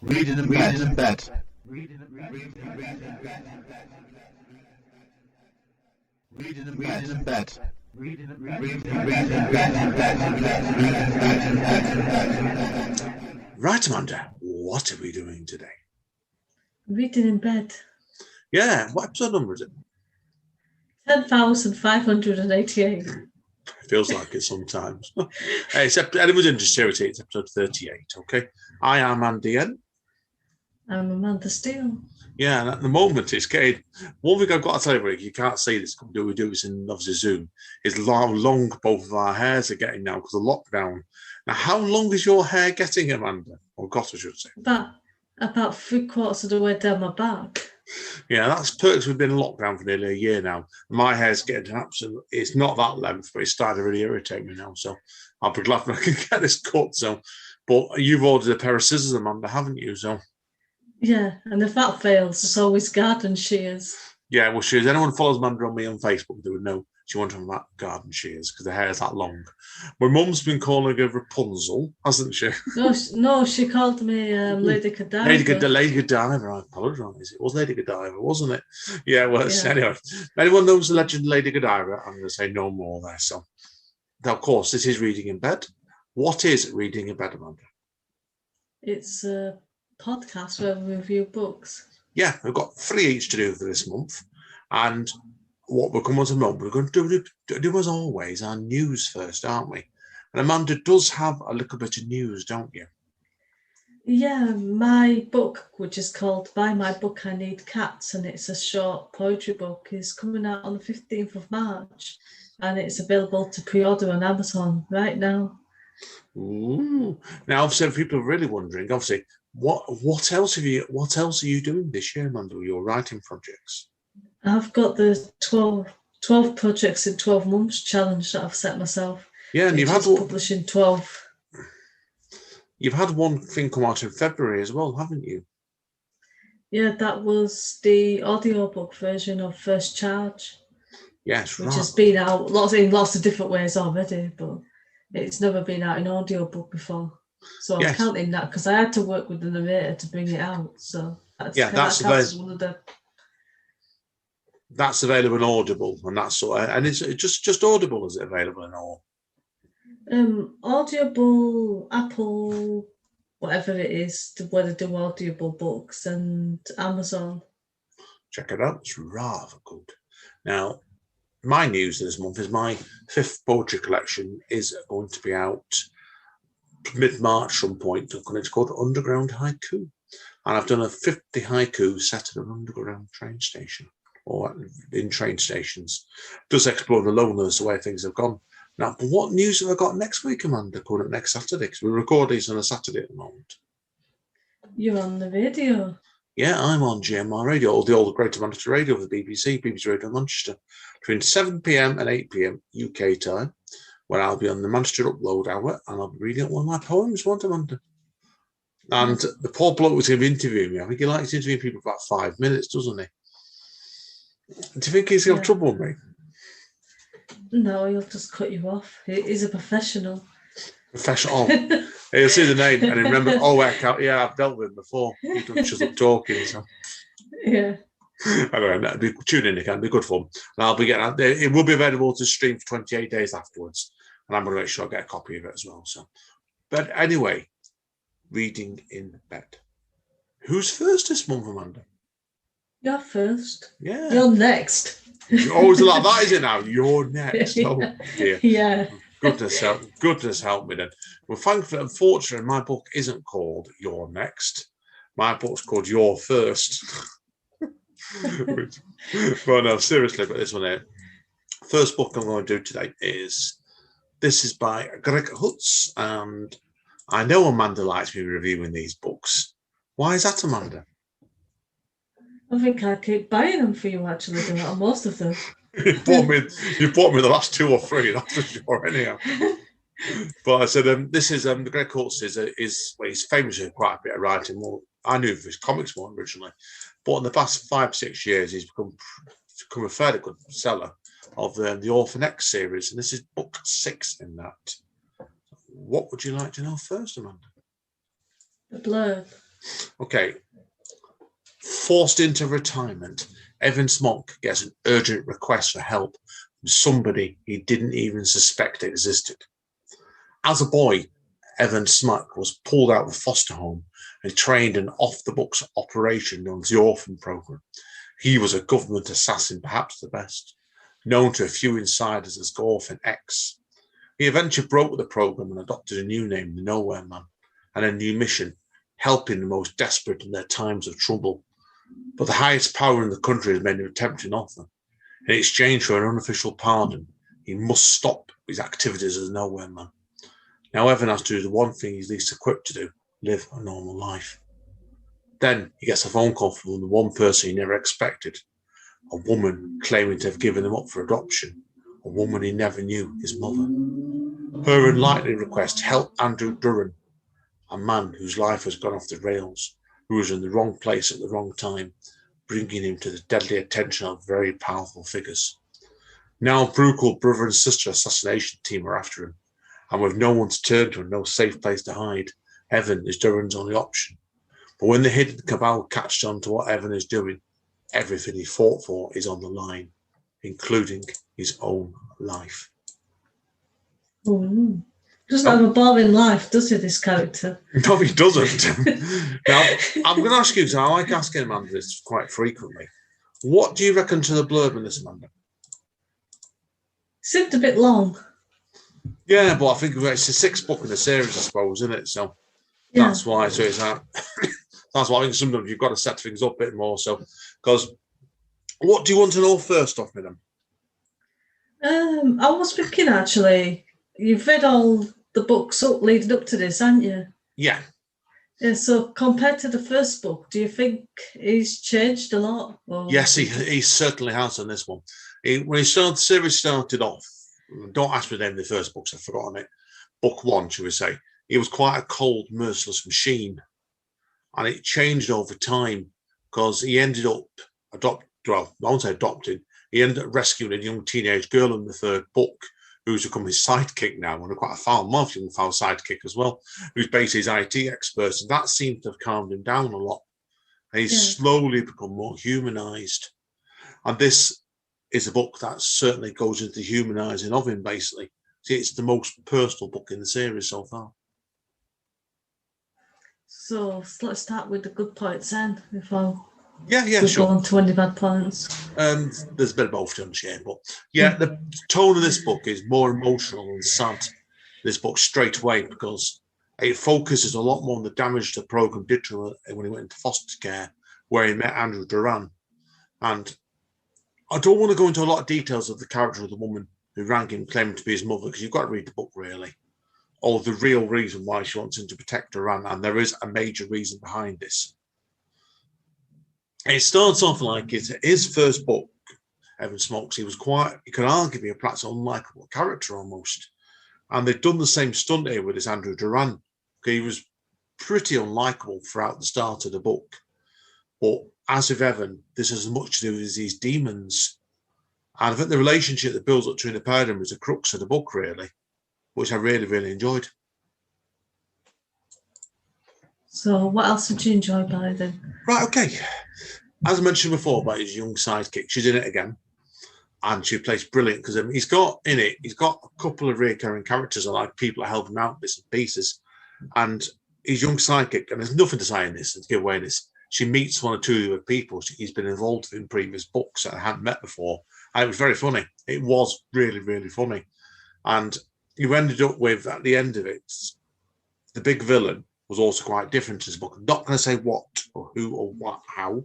Reading in bed. Reading in bed. Right, Amanda, what are we doing today? Reading in bed. Yeah, what episode number is it? 10,588. Feels like it sometimes. Hey, anyone's interested, it's episode 38, okay? I am Andy N. I'm Amanda Steele. Yeah, and at the moment it's getting... One thing I've got to tell you, you can't see this, we do this in obviously Zoom, is how long both of our hairs are getting now because of lockdown. Now, how long is your hair getting, Amanda? Or got, I should say. About 3/4 of the way down my back. Yeah, that's perks. We've been in lockdown for nearly a year now. My hair's getting absolute. It's not that length, but it's starting to really irritate me now. So I'll be glad when I can get this cut. So, but you've ordered a pair of scissors, Amanda, haven't you? So yeah, and if that fails, it's always garden shears. Yeah, well, shears. Anyone who follows Amanda on me on Facebook, they would know she wanted them about garden shears because the hair's that long. My mum's been calling her Rapunzel, hasn't she? No, she called me Lady Godiva. Lady Godiva, I apologise. It was Lady Godiva, wasn't it? Yeah, well, yeah. Anyway, if anyone knows the legend Lady Godiva, I'm going to say no more there. So, now, of course, this is Reading in Bed. What is Reading in Bed, Amanda? It's a podcast where we review books. Yeah, we've got 3 each to do for this month. And what we're coming to moment, we're going to do as always, our news first, aren't we? And Amanda does have a little bit of news, don't you? Yeah, my book, which is called By My Book I Need Cats, and it's a short poetry book, is coming out on the 15th of March. And it's available to pre-order on Amazon right now. Ooh. Now, obviously, people are really wondering, obviously, what else are you doing this year, Amanda, with your writing projects? I've got the 12 projects in 12 months challenge that I've set myself. Yeah, and you've had publishing 12. You've had one thing come out in February as well, haven't you? Yeah, that was the audiobook version of First Charge. Yes, which has been out in lots of different ways already, but it's never been out in audiobook before. So I'm counting that because I had to work with the narrator to bring it out. So that's one of the. That's available in Audible, and that's and it's just Audible. Is it available in all? Audible, Apple, whatever it is, where they do Audible books, and Amazon. Check it out; it's rather good. Now, my news this month is my 5th poetry collection is going to be out mid-March some point. It's called Underground Haiku, and I've done a 50 haiku set at an underground train station. Or in train stations, does explore the loneliness, the way things have gone. Now, but what news have I got next week, Amanda? Coming up next Saturday, because we record these on a Saturday at the moment. You're on the radio. Yeah, I'm on GMR Radio, or the old Greater Manchester Radio of the BBC Radio Manchester, between 7 p.m. and 8 p.m. UK time, where I'll be on the Manchester Upload Hour, and I'll be reading out one of my poems, won't I, Amanda? And the poor bloke was going to interview me. I think he likes interviewing people for about 5 minutes, doesn't he? Do you think he's got trouble with me? No, he'll just cut you off. He's a professional. Professional. He'll see the name and remember, I've dealt with him before. He doesn't shut up talking. So. Yeah. Anyway, tune in again. It'll be good fun. And I'll be getting out there. It will be available to stream for 28 days afterwards. And I'm going to make sure I get a copy of it as well. So, but anyway, Reading in Bed. Who's first this month, Amanda? You're first. Yeah. You're next. Always like that, is it now? You're next. Oh dear. Yeah. Goodness help me then. Well, thankfully, unfortunately, my book isn't called You're Next. My book's called You're First. Well, no, seriously, but this one here. First book I'm going to do today is by Greg Hutz, and I know Amanda likes me reviewing these books. Why is that, Amanda? I think I keep buying them for you, actually, on most of them. You bought me the last 2 or 3, that's for sure, anyhow. But I said, this is the Greg Hutz he's famous for quite a bit of writing. Well, I knew of his comics more originally, but in the past 5-6 years, he's become a fairly good seller of the Orphan X series, and this is book 6 in that. What would you like to know first, Amanda? The blurb. Okay. Forced into retirement, Evan Smock gets an urgent request for help from somebody he didn't even suspect existed. As a boy, Evan Smock was pulled out of a foster home and trained an off-the-books operation known as the Orphan Program. He was a government assassin, perhaps the best, known to a few insiders as Orphan X. He eventually broke with the program and adopted a new name, the Nowhere Man, and a new mission, helping the most desperate in their times of trouble. But the highest power in the country has made an attempting offer. In exchange for an unofficial pardon, he must stop his activities as a Nowhere Man. Now Evan has to do the one thing he's least equipped to do, live a normal life. Then he gets a phone call from the one person he never expected, a woman claiming to have given him up for adoption, a woman he never knew, his mother. Her unlikely request helped Andrew Durran, a man whose life has gone off the rails, who was in the wrong place at the wrong time, bringing him to the deadly attention of very powerful figures. Now a brutal brother and sister assassination team are after him, and with no one to turn to and no safe place to hide, Evan is Durran's only option. But when the hidden cabal catches on to what Evan is doing, everything he fought for is on the line, including his own life. Ooh. Doesn't have a boring life, does he, this character? No, he doesn't. Now, I'm going to ask you, because I like asking Amanda this quite frequently. What do you reckon to the blurb in this, Amanda? Seemed a bit long. Yeah, but I think it's the sixth book in the series, I suppose, isn't it? So that's why. So it's that. That's why I think sometimes you've got to set things up a bit more. So, because what do you want to know first off, madam? I was thinking, actually, you've read all the books leading up to this, haven't you? Yeah. Yeah. So compared to the first book, do you think he's changed a lot? Or... Yes, he certainly has on this one. When the series started off, don't ask me the name of the first books, I've forgotten it. Book one, shall we say? He was quite a cold, merciless machine. And it changed over time because he ended up adopting. He ended up rescuing a young teenage girl in the third book, who's become his sidekick now, and quite a foul sidekick as well, who's basically his IT expert. And that seemed to have calmed him down a lot. And he's slowly become more humanized. And this is a book that certainly goes into the humanizing of him, basically. See, it's the most personal book in the series so far. So let's start with the good points then, sure. Go on to any bad points. There's a bit of both to share, but the tone of this book is more emotional and sad. This book straight away because it focuses a lot more on the damage the program did to her when he went into foster care, where he met Andrew Durran. And I don't want to go into a lot of details of the character of the woman who rang him claiming to be his mother, because you've got to read the book really, or the real reason why she wants him to protect Durran, and there is a major reason behind this. It starts off like his first book, Evan Smokes. He was he could arguably a perhaps unlikable character almost. And they've done the same stunt here with this Andrew Durran. He was pretty unlikable throughout the start of the book. But as with Evan, this has as much to do with these demons. And I think the relationship that builds up between the pair of them is the crux of the book, really, which I really, really enjoyed. So what else did you enjoy about it then? Right, okay. As I mentioned before about his young sidekick, she's in it again. And she plays brilliant because he's got a couple of recurring characters, like people that help him out, bits and pieces. And his young sidekick, and there's nothing to say in this, to give away this, she meets one or two of people he's been involved in previous books that I hadn't met before. And it was very funny. It was really, really funny. And you ended up with, at the end of it, the big villain was also quite different to his book. I'm not going to say what or who or what, how,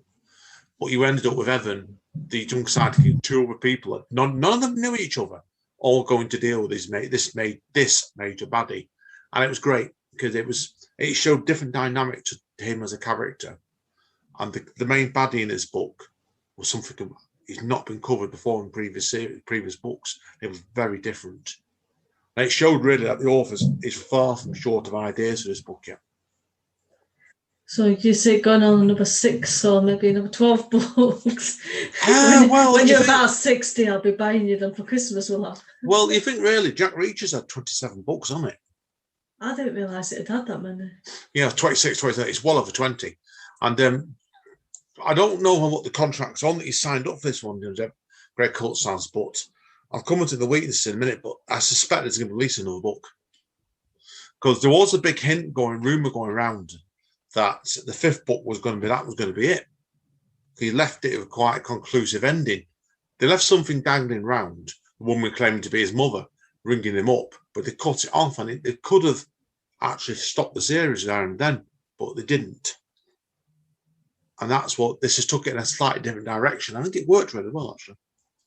but you ended up with Evan, the young sidekick, two other people. None of them knew each other, all going to deal with this major baddie. And it was great because it showed different dynamics to him as a character. And the main baddie in this book was something he's not been covered before in previous books. It was very different. And it showed really that the author is far from short of ideas for this book yet. So you say going on another 6 or maybe another 12 books. When you're about 60, I'll be buying you them for Christmas, will I? Well, you think really, Jack Reacher's had 27 books on it. I didn't realise it had that many. Yeah, 26, 27. It's well over 20. And I don't know what the contract's on that he signed up for this one, Greg Kurtz's, but I'll come into the weaknesses in a minute, but I suspect he's going to release another book. Because there was a big rumour going around that the 5th book was going to be it. He left it with quite a conclusive ending. They left something dangling round, the woman claiming to be his mother, ringing him up, but they cut it off, and they could have actually stopped the series there and then, but they didn't. And that's what this has took it in a slightly different direction. I think it worked really well, actually.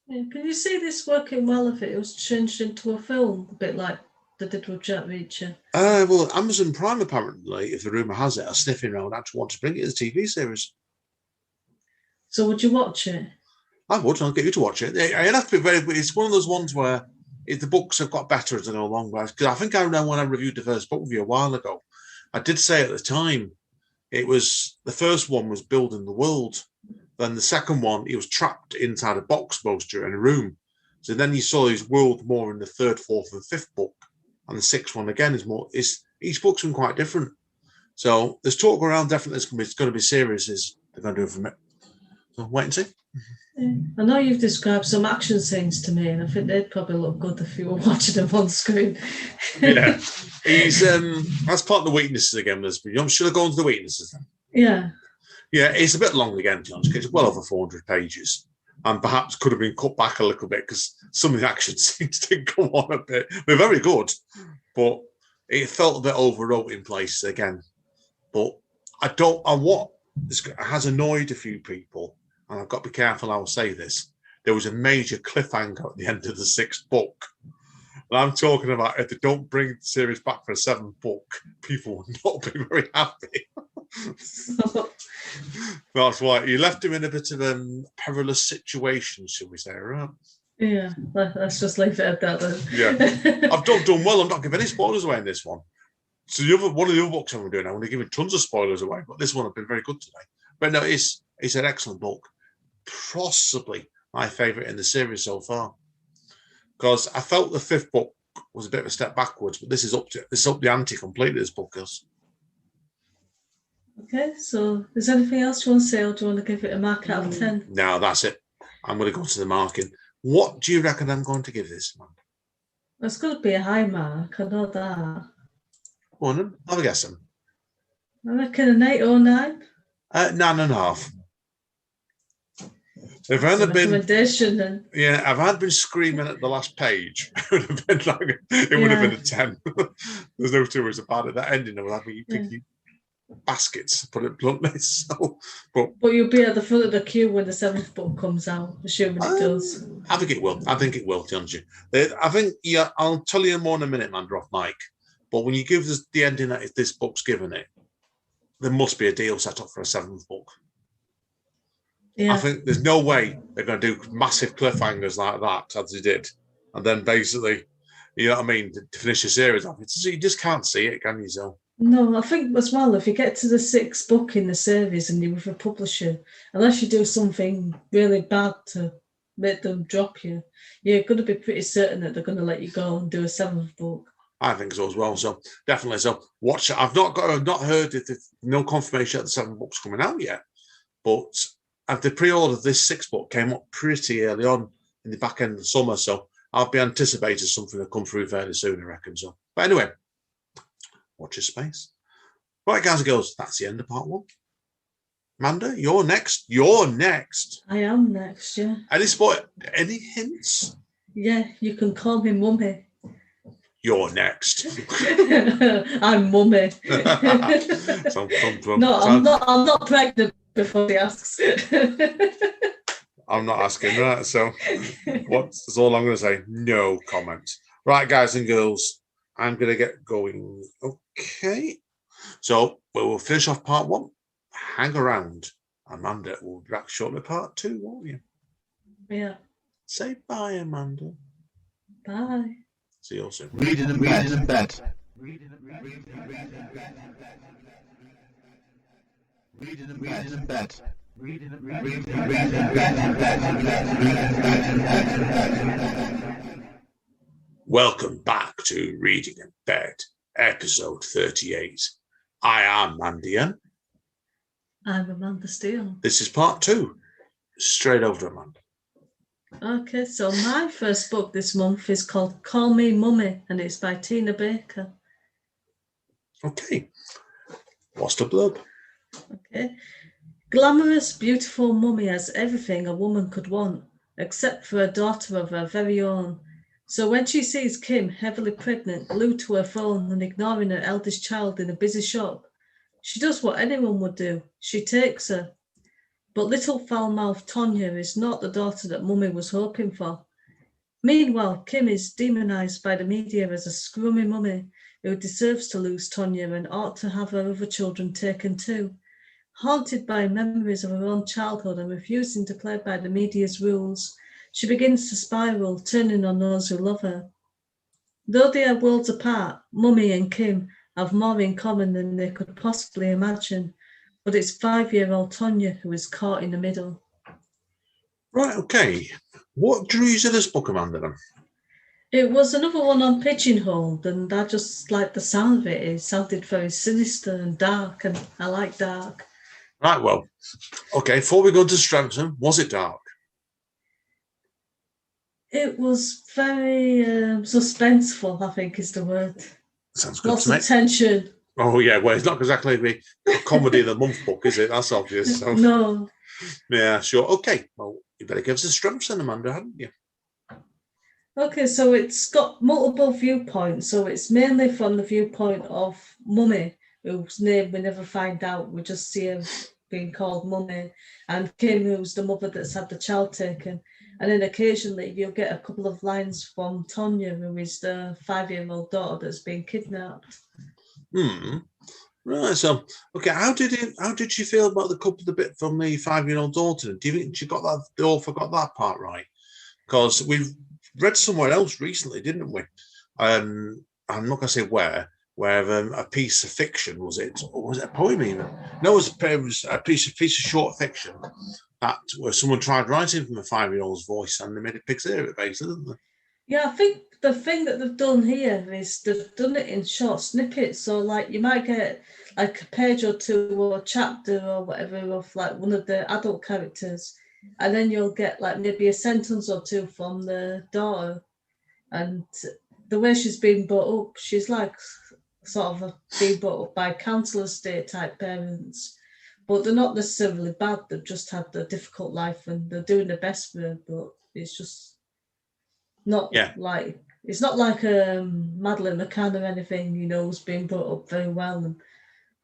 Yeah, can you see this working well if it was changed into a film, a bit like they did with Jack Reacher? Well, Amazon Prime, apparently, if the rumour has it, are sniffing around actually want to bring it as a TV series. So would you watch it? I would. I'll get you to watch it. It'd have to be it's one of those ones where if the books have got better as they go along. Because I think I know when I reviewed the first book with you a while ago, I did say at the time, it was the first one was building the world. Then the second one, he was trapped inside a box poster in a room. So then you saw his world more in the 3rd, 4th, and 5th book. And the 6th one again each book's been quite different. So there's talk around definitely it's going to be series they're going to do from it. So wait and see. Yeah. I know you've described some action scenes to me, and I think they'd probably look good if you were watching them on screen. Yeah. He's that's part of the weaknesses again. Should I go into the weaknesses then? Yeah. Yeah, it's a bit long again, to be honest. It's well over 400 pages. And perhaps could have been cut back a little bit because some of the action scenes did go on a bit. They're very good, but it felt a bit overwrought in places again. But what has annoyed a few people, and I've got to be careful how I say this, there was a major cliffhanger at the end of the 6th book. And I'm talking about if they don't bring the series back for a 7th book, people will not be very happy. That's why you left him in a bit of a perilous situation, shall we say, right? Yeah, let's just leave it at that then. Yeah, I've done well. I'm not giving any spoilers away in this one. So one of the other books I'm doing, I'm going to give tons of spoilers away, but this one has been very good today. But no, it's an excellent book, possibly my favourite in the series so far. Because I felt the 5th book was a bit of a step backwards, but this is up the ante completely. This book is. Okay, so is there anything else you want to say, or do you want to give it a mark out of 10? No, that's it. I'm going to go to the marking. What do you reckon I'm going to give this, man? It's going to be a high mark, I know that. Go on then, have a guess then. I reckon an 8 or 9. 9.5. If I had been, then. Yeah, if I had been screaming at the last page, it would have been a 10. There's no two ways about it. That ending will have you picking baskets, put it bluntly. So, but you'll be at the front of the queue when the 7th book comes out, assuming it does. I think it will. Don't you? I think, yeah, I'll tell you more in a minute, man, off mic. But when you give the ending that this book's given it, there must be a deal set up for a 7th book. Yeah. I think there's no way they're going to do massive cliffhangers like that as they did, and then basically, you know what I mean, to finish the series off. You just can't see it, can you? So. No, I think as well, if you get to the 6th book in the series and you're with a publisher, unless you do something really bad to make them drop you, you're going to be pretty certain that they're going to let you go and do a 7th book. I think so as well. So definitely. So watch it. I've not heard if there's no confirmation that the 7th book's coming out yet, but the pre-order of this 6th book came up pretty early on in the back end of the summer. So I'll be anticipating something to come through fairly soon, I reckon. So, but anyway, watch your space. Right, guys and girls, that's the end of part 1. Amanda, you're next. I am next, yeah. Any hints? Yeah, you can call me Mummy. You're next. I'm Mummy. I'm not pregnant before he asks. I'm not asking that. So that's all I'm going to say. No comment. Right, guys and girls, I'm going to get going. Okay. So we'll finish off part 1. Hang around. Amanda will be back shortly, part 2, won't you? Yeah. Say bye, Amanda. Bye. See you all soon. Reading in bed. Welcome back to Reading in Bed, episode 38. I am Andy N. I'm Amanda Steele. This is part 2. Straight over to Amanda. Okay, so my first book this month is called Call Me Mummy, and it's by Tina Baker. Okay. What's the blurb? Okay. Glamorous, beautiful mummy has everything a woman could want, except for a daughter of her very own. So when she sees Kim heavily pregnant, glued to her phone and ignoring her eldest child in a busy shop, she does what anyone would do. She takes her. But little foul-mouthed Tonya is not the daughter that Mummy was hoping for. Meanwhile, Kim is demonized by the media as a scrummy mummy who deserves to lose Tonya and ought to have her other children taken too. Haunted by memories of her own childhood and refusing to play by the media's rules, she begins to spiral, turning on those who love her. Though they are worlds apart, Mummy and Kim have more in common than they could possibly imagine, but it's 5-year-old Tonya who is caught in the middle. Right, okay. What drew you to this book, Amanda, then? It was another one on Pigeonholed, and I just liked the sound of it. It sounded very sinister and dark, and I like dark. Right, well, okay, before we go to Strampton, was it dark? It was very suspenseful, I think is the word. Sounds good Lots to me. of tension. Oh, yeah, well, it's not exactly the comedy of the month book, is it? That's obvious. So. No. Yeah, sure. Okay, well, you better give us a Strampton, Amanda, hadn't you? Okay, so it's got multiple viewpoints. So it's mainly from the viewpoint of Mummy, whose name we never find out. We just see her being called Mummy, and Kim, who's the mother that's had the child taken. And then occasionally you'll get a couple of lines from Tonya, who is the 5-year-old daughter that's been kidnapped. Right, so okay, how did she feel about the bit from the 5-year-old daughter? Do you think she got that? They all forgot that part, right? Because we've read somewhere else recently, didn't we? I'm not going to say where a piece of fiction was it, or was it a poem even? No, it was a piece of short fiction that where someone tried writing from a 5-year-old's voice, and they made a pig's ear of it, basically, didn't they? Yeah, I think the thing that they've done here is they've done it in short snippets. So, like, you might get like a page or two or a chapter or whatever of like one of the adult characters, and then you'll get like maybe a sentence or two from the daughter. And the way she's been brought up, she's like sort of being brought up by council estate type parents, but they're not necessarily bad. They've just had a difficult life and they're doing their best for her, but it's just not like it's not like Madeline McCann or anything, you know, who's been brought up very well and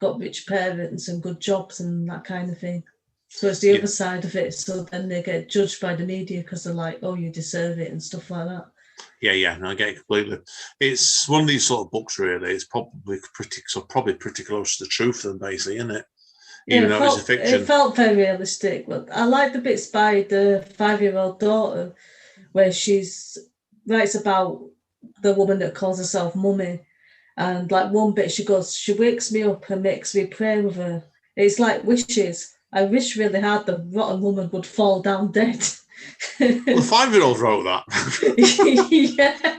got rich parents and good jobs and that kind of thing. So it's the other side of it. So then they get judged by the media because they're like, oh, you deserve it and stuff like that. Yeah, no, I get it completely. It's one of these sort of books, really. It's probably pretty close to the truth, then, basically, isn't it? Even though it's a fiction. It felt very realistic. But I like the bits by the 5-year-old daughter where she's writes about the woman that calls herself Mummy. And like one bit, she goes, she wakes me up and makes me pray with her. It's like wishes. I wish really hard the rotten woman would fall down dead. Well, the 5-year-old wrote that. Yeah.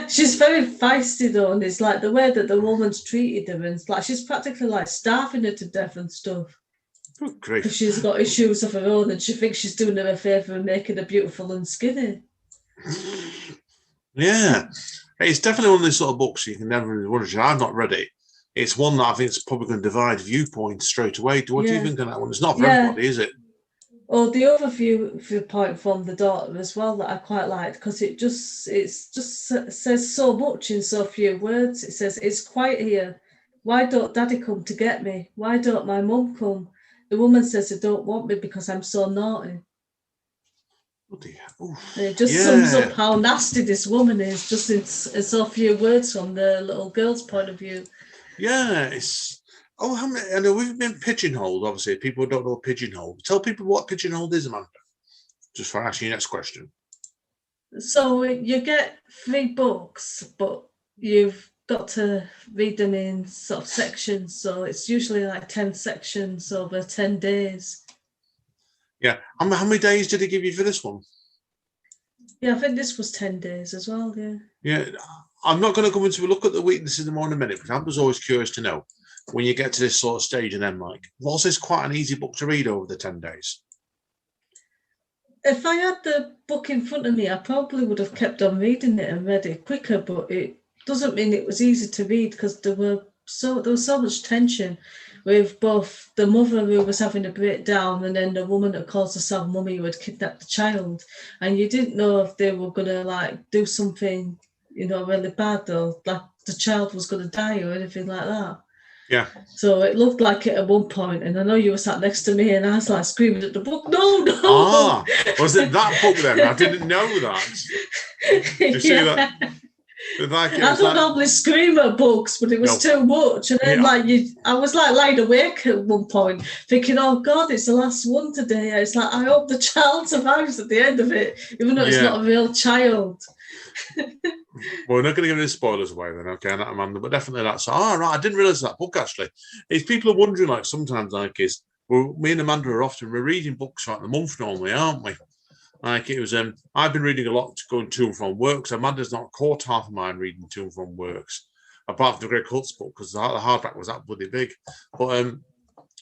She's very feisty though, and it's like the way that the woman's treated her, and it's like she's practically like starving her to death and stuff. Oh, great. Because she's got issues of her own, and she thinks she's doing her a favour and making her beautiful and skinny. Yeah, it's definitely one of these sort of books you can never really wonder. I've not read it. It's one that I think is probably going to divide viewpoints straight away. What do you think of that one? It's not for everybody, is it? Or the other viewpoint from the daughter as well that I quite liked, because it just says so much in so few words. It says, "It's quiet here. Why don't Daddy come to get me? Why don't my mum come? The woman says they don't want me because I'm so naughty." Oh dear. And it just sums up how nasty this woman is, just in so few words from the little girl's point of view. Yeah, it's. Oh, I know we've been pigeonholed. Obviously, people don't know pigeonholed. Tell people what pigeonholed is, Amanda. Just for asking your next question. So you get 3 books, but you've got to read them in sort of sections. So it's usually like 10 sections over 10 days. Yeah. How many days did he give you for this one? Yeah, I think this was 10 days as well. Yeah. Yeah. I'm not going to go into a look at the weaknesses more in a minute, because I was always curious to know when you get to this sort of stage, and then like, was this quite an easy book to read over the 10 days? If I had the book in front of me, I probably would have kept on reading it and read it quicker, but it doesn't mean it was easy to read, because there was so much tension with both the mother who was having a breakdown and then the woman that calls herself mummy who had kidnapped the child, and you didn't know if they were going to like do something, you know, really bad, or like the child was going to die or anything like that. Yeah. So it looked like it at one point, and I know you were sat next to me, and I was like screaming at the book, no. Ah, was it that book then? I didn't know that. Did you see that? Like, I don't normally scream at books, but it was too much. And then I was like lying awake at one point, thinking, oh God, it's the last one today. It's like, I hope the child survives at the end of it, even though it's not a real child. Well, we're not going to give any spoilers away then, okay, Amanda, but definitely that's, right, I didn't realise that book, actually. If people are wondering, like, sometimes, like, me and Amanda we're reading books throughout the month normally, aren't we? Like, it was, I've been reading a lot going to and from work, so Amanda's not caught half of mine reading to and from works, apart from the Greg Holtz book, because the hardback was that bloody big. But,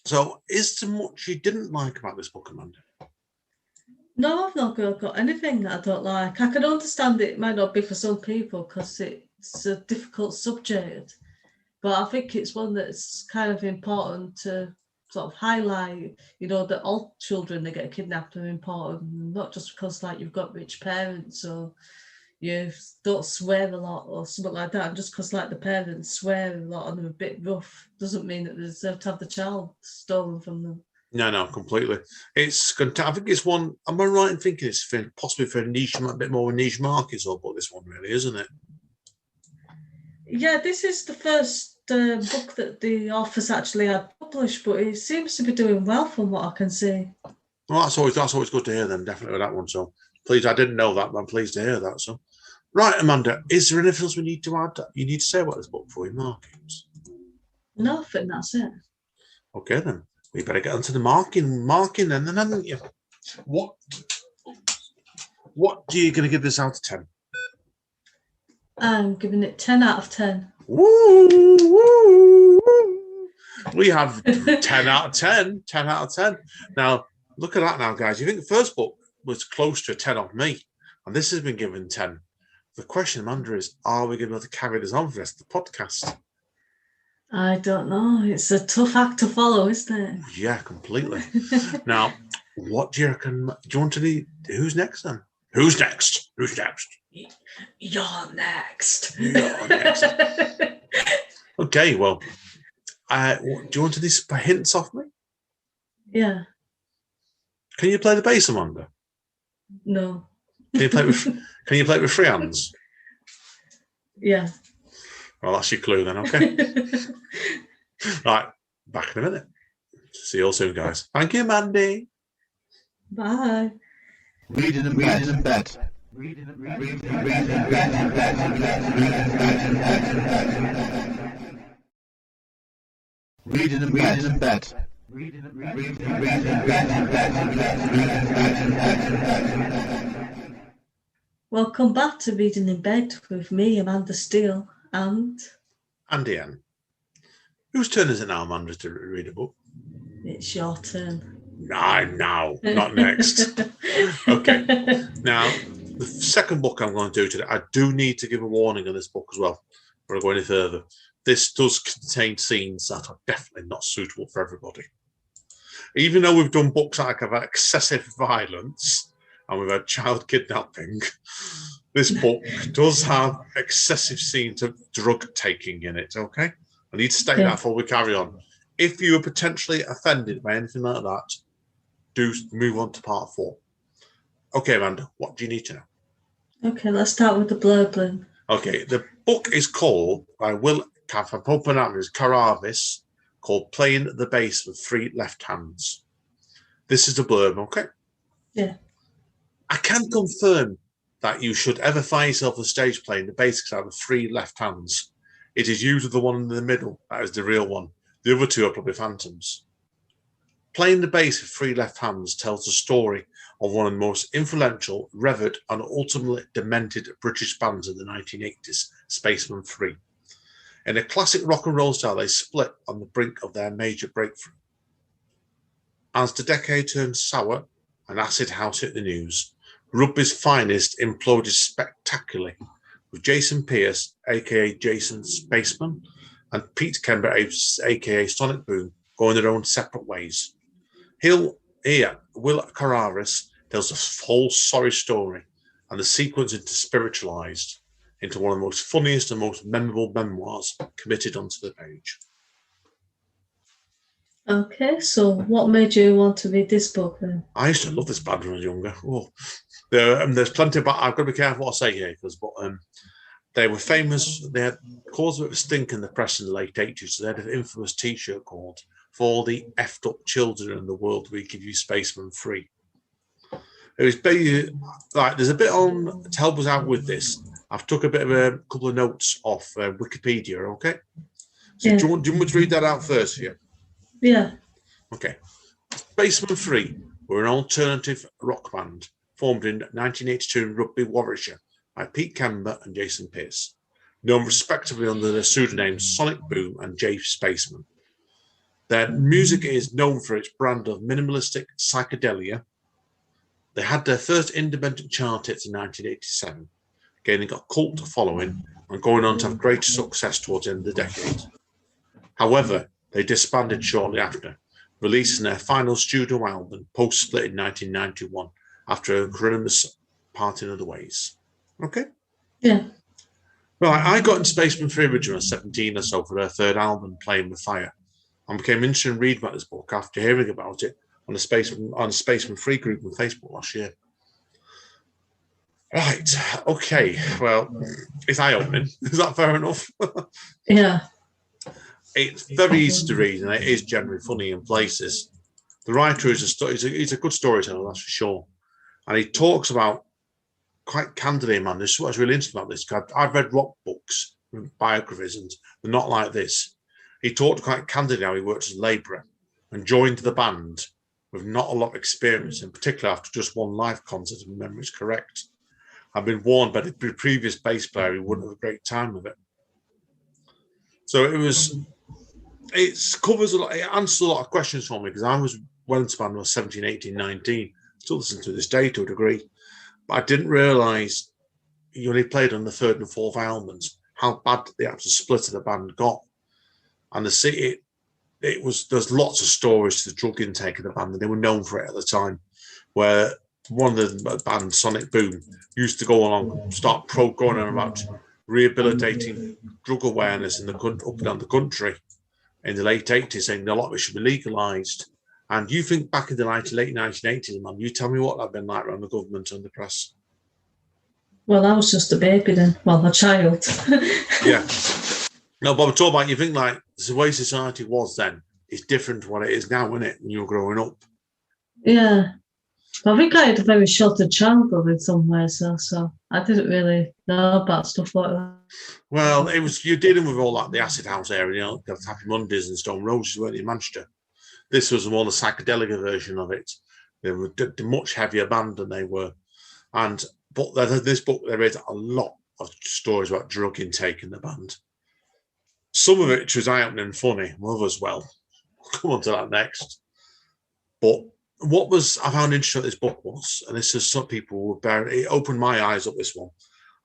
so, is there much you didn't like about this book, Amanda? No, I've not got anything that I don't like. I can understand it might not be for some people because it's a difficult subject, but I think it's one that's kind of important to sort of highlight, you know, that all children that get kidnapped are important, not just because like you've got rich parents or you don't swear a lot or something like that, and just because like the parents swear a lot and they're a bit rough doesn't mean that they deserve to have the child stolen from them. No, completely. I think it's one. Am I right in thinking it's possibly for a niche, a bit more of a niche market, or but this one really, isn't it? Yeah, this is the first book that the authors actually had published, but it seems to be doing well from what I can see. Well, that's always good to hear. Then definitely with that one. So please, I didn't know that, but I'm pleased to hear that. So, right, Amanda, is there anything else we need to add? You need to say about this book before we mark it? No, I think that's it. Okay, then. We better get onto the marking then, haven't you? What are you going to give this out of 10? I'm giving it 10 out of 10. Woo! We have 10 out of 10. 10 out of 10. Now, look at that now, guys. You think the first book was close to a 10 off me, and this has been given 10. The question, Amanda, is, are we going to be able to carry this on for the rest of the podcast? I don't know. It's a tough act to follow, isn't it? Yeah, completely. Now, what do you reckon? Do you want to be? Who's next then? Who's next? Who's next? You're next. You're next. Okay, well, do you want to do some hints off me? Yeah. Can you play the bass, Amanda? No. Can you play it with free hands? Yeah. Well, that's your clue then, okay? Right, back in a minute. See you all soon, guys. Thank you, Mandy. Bye. Reading and bet. Welcome back to Reading in Bed with me, Amanda Steele, and Anne. Whose turn is it now, Amanda, to read a book? It's your turn. No, not next. Okay. Now, the second book I'm going to do today, I do need to give a warning on this book as well, before I go any further. This does contain scenes that are definitely not suitable for everybody. Even though we've done books that have excessive violence and we've had child kidnapping, this book does have excessive scenes of drug taking in it, okay? I need to state that before we carry on. If you are potentially offended by anything like that, do move on to part 4. Okay, Amanda, what do you need to know? Okay, let's start with the blurb then. Okay, the book is called, by Carruthers, called Playing the Bass with 3 Left Hands. This is the blurb, okay? Yeah. I can confirm that you should ever find yourself on stage playing the bass guitar with 3 left hands. It is usually the one in the middle that is the real one. The other 2 are probably phantoms. Playing the bass with 3 left hands tells the story of one of the most influential, revered, and ultimately demented British bands of the 1980s, Spaceman 3. In a classic rock and roll style, they split on the brink of their major breakthrough. As the decade turned sour and acid house hit the news, rugby's finest imploded spectacularly, with Jason Pearce, aka Jason Spaceman, and Pete Kember, aka Sonic Boom, going their own separate ways. Will Carruthers tells a whole sorry story, and the sequence into spiritualized into one of the most funniest and most memorable memoirs committed onto the page. Okay, so what made you want to read this book then? I used to love this band when I was younger. Oh, there's plenty of. I've got to be careful what I say here, because they were famous. They had caused a bit of a stink in the press in the late 80s. So they had an infamous T-shirt called "For all the effed up children in the world, we give you Spaceman Free." It was basically like there's a bit on to help us out with this. I've took a bit of a couple of notes off Wikipedia. Okay, so Yeah. do you want me to read that out first for you? Yeah. Okay. Spaceman 3 were an alternative rock band formed in 1982 in Rugby, Warwickshire by Pete Kember and Jason Pearce, known respectively under their pseudonyms Sonic Boom and Jay Spaceman. Their music is known for its brand of minimalistic psychedelia. They had their first independent chart hits in 1987, gaining a cult following and going on to have great success towards the end of the decade. However, they disbanded shortly after, releasing their final studio album post-split in 1991 after a Christmas parting of the ways. Okay? Yeah. Right, I got into Spaceman 3 originally when I was 17 or so for their third album, Playing with Fire, and became interested in reading about this book after hearing about it on the Spaceman 3 group on Facebook last year. Right, okay, well, it's eye-opening. Is that fair enough? Yeah. It's very easy to read, and it is generally funny in places. The writer he's a good storyteller, that's for sure. And he talks about quite candidly, man. This is what's really interesting about this. I've read rock books, biographies, and they're not like this. He talked quite candidly how he worked as a labourer and joined the band with not a lot of experience, in particular after just one live concert, if my memory is correct. I've been warned by the previous bass player he wouldn't have a great time with it. So it covers a lot, it answers a lot of questions for me, because I was well into band when I was 17, 18, 19, still listen to this day to a degree, but I didn't realise he only played on the third and fourth albums, how bad the actual split of the band got. And there's lots of stories to the drug intake of the band, and they were known for it at the time, where one of the band, Sonic Boom, used to go along, going on about rehabilitating drug awareness in the up and down the country in the late 80s, saying a lot of it should be legalised. And you think back in the late 1980s, man, you tell me what that'd been like around the government and the press. Well, I was just a baby then. Well, a child. Yeah. No, but I'm talking about, you think like the way society was then is different to what it is now, isn't it, when you were growing up? Yeah. I think I had a very sheltered childhood in some ways, so I didn't really know about stuff like that. Well, you're dealing with all that, the acid house area, the Happy Mondays and Stone Roses, weren't you, in Manchester? This was more the psychedelic version of it. They were a much heavier band than they were. But this book, there is a lot of stories about drug intake in the band. Some of it was eye-opening and funny, others, well, we'll come on to that next. But what I found interesting about this book was, and this is some people would bear, it opened my eyes up, this one,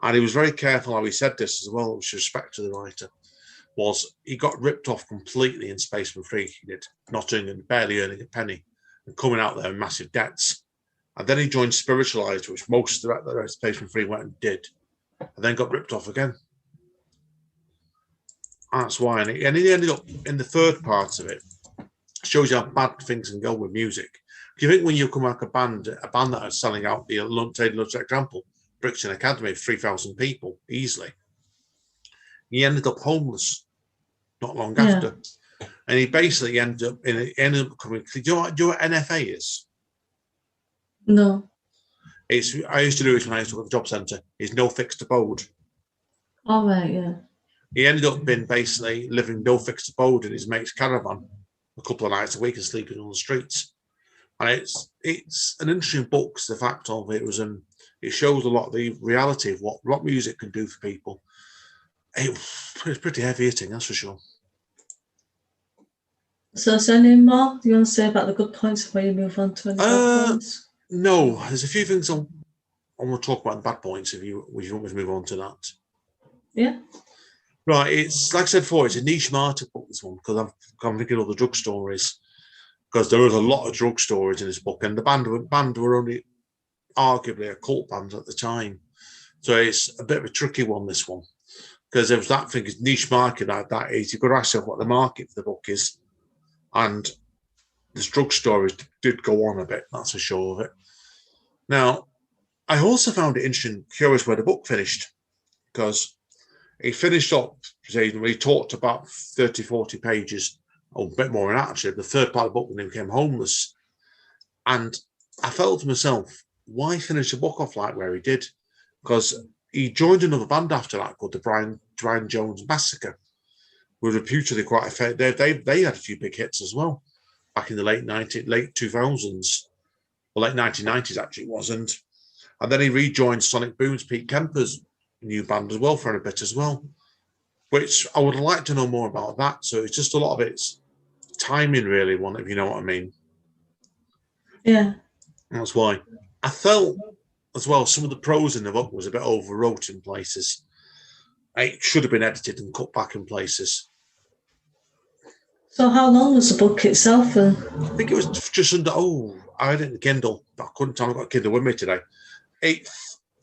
and he was very careful how he said this as well, with respect to the writer, was he got ripped off completely in Spaceman 3, he did, not earning, barely earning a penny, and coming out there in massive debts. And then he joined Spiritualized, which most of the rest of Spaceman 3 went and did, and then got ripped off again. That's why, and he ended up in the third part of it, shows you how bad things can go with music. Do you think when you come like a band that is selling out, the London's example, Brixton Academy, 3,000 people easily, he ended up homeless not long after, and he basically ended up becoming. Do you know what NFA is? No. I used to do it when I used to work at the job centre. It's no fixed abode. All right, yeah. He ended up being basically living no fixed abode in his mate's caravan a couple of nights a week and sleeping on the streets. And it's an interesting book. The fact of it was, it shows a lot of the reality of what rock music can do for people. It was pretty heavy hitting, that's for sure. So is there any more you want to say about the good points before you move on to any bad points? No, there's a few things I want to talk about in bad points if you want me to move on to that. Yeah. Right, it's like I said before, it's a niche market book, this one, because I'm thinking of the drug stories. Because there was a lot of drug stories in this book, and the band were only arguably a cult band at the time. So it's a bit of a tricky one, this one. Because there was that thing, is niche market at that age. You've got to ask yourself what the market for the book is. And this drug stories did go on a bit, that's for sure of it. Now, I also found it interesting, curious where the book finished. Because he finished up, he talked about 30, 40 pages, or a bit more than that, actually, the third part of the book when he became homeless. And I felt to myself, why finish the book off like where he did? Because he joined another band after that called the Brian Jones Massacre, who were reputedly quite effective. They had a few big hits as well back in the late 2000s, or late 1990s actually it was. And then he rejoined Sonic Boom's Pete Kemper's new band as well for a bit as well, which I would like to know more about that. So it's just a lot of it's timing really, one, if you know what I mean. Yeah. That's why I felt as well some of the prose in the book was a bit overwrote in places. It should have been edited and cut back in places. So how long was the book itself then? I think it was just under, I had it in the Kindle, but I couldn't tell. I've got a Kindle with me today. I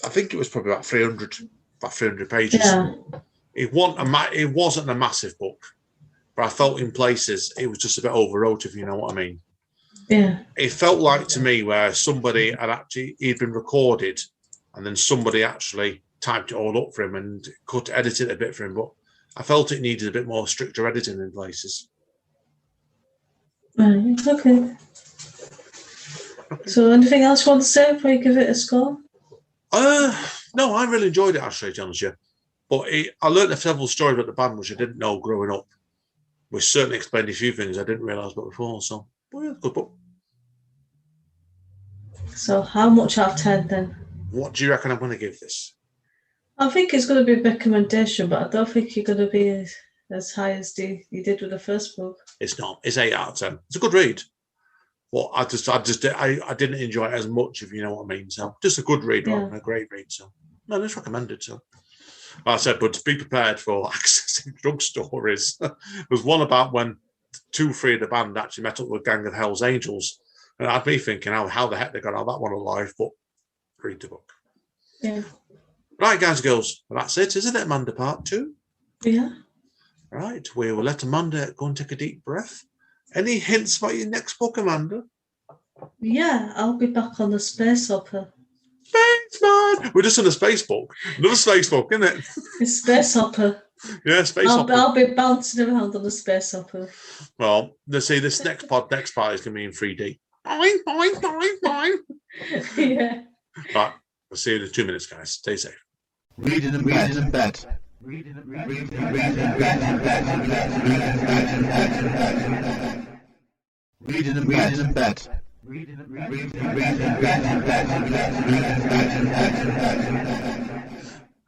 think it was probably about 300 pages. Yeah. It wasn't a massive book, but I felt in places it was just a bit overwrote, if you know what I mean. Yeah. It felt like to me where somebody he'd been recorded and then somebody actually typed it all up for him and edited it a bit for him, but I felt it needed a bit more stricter editing in places. Right, okay. So anything else you want to say before you give it a score? No, I really enjoyed it, actually, to be honest with you. But I learned several stories about the band which I didn't know growing up, which certainly explained a few things I didn't realise about before. So, good book. So how much out of 10 then? What do you reckon I'm going to give this? I think it's going to be a recommendation, but I don't think you're going to be as high as you did with the first book. It's not. It's 8 out of 10. It's a good read. Well, I didn't enjoy it as much, if you know what I mean. So just a good read, rather than a great read. So no, it's recommended. So like I said, but be prepared for accessing drug stories. There's one about when 2-3 of the band actually met up with a gang of Hell's Angels, and I'd be thinking, how the heck they got out of that one alive? But read the book. Yeah. Right, guys and girls, well, that's it, isn't it, Amanda? Part 2. Yeah. Right, we will let Amanda go and take a deep breath. Any hints about your next book, Amanda? Yeah, I'll be back on the Space Opera. Spaceman! We're just on a space book. Another space book, isn't it? It's Space Opera. Yeah, space opera. I'll be bouncing around on the Space Opera. Well, let's see, this next part is going to be in 3D. Boing, boing, boing, boing. Yeah. Right, we'll see you in 2 minutes, guys. Stay safe. Reading and bet.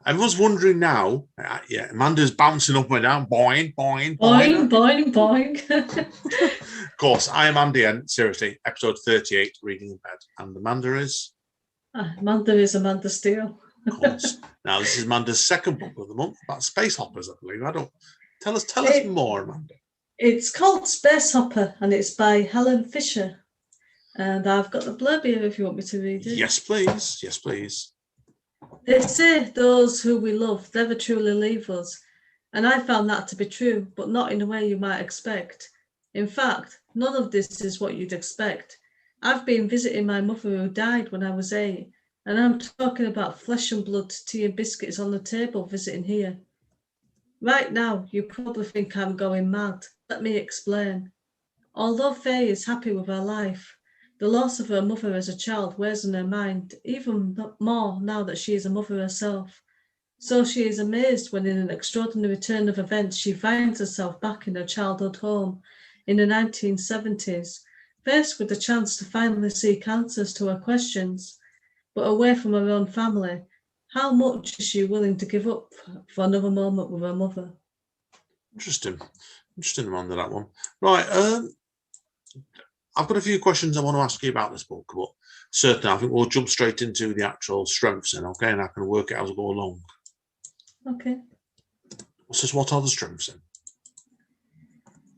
Everyone's wondering now. Amanda's bouncing up and down. Boing, boing, boing. Boing, boing, Of course, I am Andy, and seriously, episode 38, Reading in Bed. And Amanda is? Amanda is Amanda Steele. Of course. Now, this is Amanda's second book of the month about space hoppers, I believe. Tell us more, Amanda. It's called Space Hopper, and it's by Helen Fisher. And I've got the blurb here if you want me to read it. Yes, please. Yes, please. They say those who we love never truly leave us. And I found that to be true, but not in a way you might expect. In fact, none of this is what you'd expect. I've been visiting my mother who died when I was 8. And I'm talking about flesh and blood, tea and biscuits on the table visiting here. Right now, you probably think I'm going mad. Let me explain. Although Faye is happy with her life, the loss of her mother as a child wears on her mind even more now that she is a mother herself. So she is amazed when in an extraordinary turn of events she finds herself back in her childhood home in the 1970s, faced with the chance to finally seek answers to her questions, but away from her own family, how much is she willing to give up for another moment with her mother? Interesting, Amanda, that one. Right, I've got a few questions I want to ask you about this book, but certainly I think we'll jump straight into the actual strengths then, okay? And I can work it as I go along. Okay. So what are the strengths then?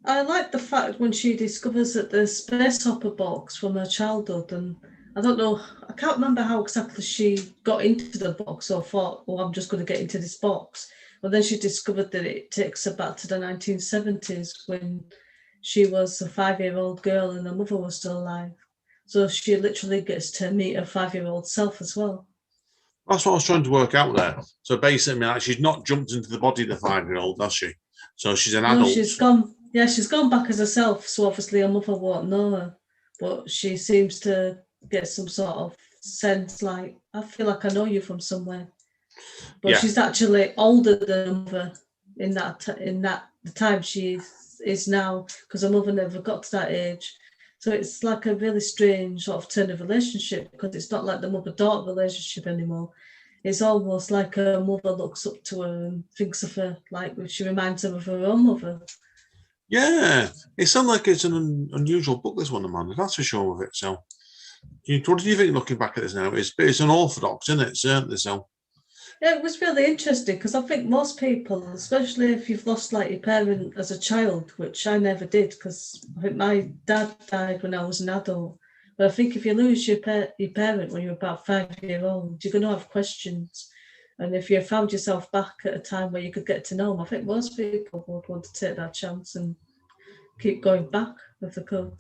I like the fact when she discovers that the space hopper box from her childhood, and I don't know, I can't remember how exactly she got into the box or thought, oh, I'm just going to get into this box. But then she discovered that it takes her back to the 1970s when she was a 5-year-old girl and her mother was still alive. So she literally gets to meet her 5-year-old self as well. That's what I was trying to work out there. So basically, like, she's not jumped into the body of the 5-year-old, does she? So she's an adult. No, she's gone. Yeah, she's gone back as herself. So obviously her mother won't know her, but she seems to get some sort of sense like, I feel like I know you from somewhere. But she's actually older than her mother in that the time she is now, because her mother never got to that age. So it's like a really strange sort of turn of relationship, because it's not like the mother-daughter relationship anymore. It's almost like her mother looks up to her and thinks of her like she reminds her of her own mother. Yeah, it sounds like it's an unusual book, this one, Amanda. That's for sure of it. So, what do you think looking back at this now? It's unorthodox, isn't it? Certainly so. Yeah, it was really interesting because I think most people, especially if you've lost like your parent as a child, which I never did because I think my dad died when I was an adult. But I think if you lose your parent when you're about 5-year-old, you're going to have questions. And if you found yourself back at a time where you could get to know them, I think most people would want to take that chance and keep going back if they could.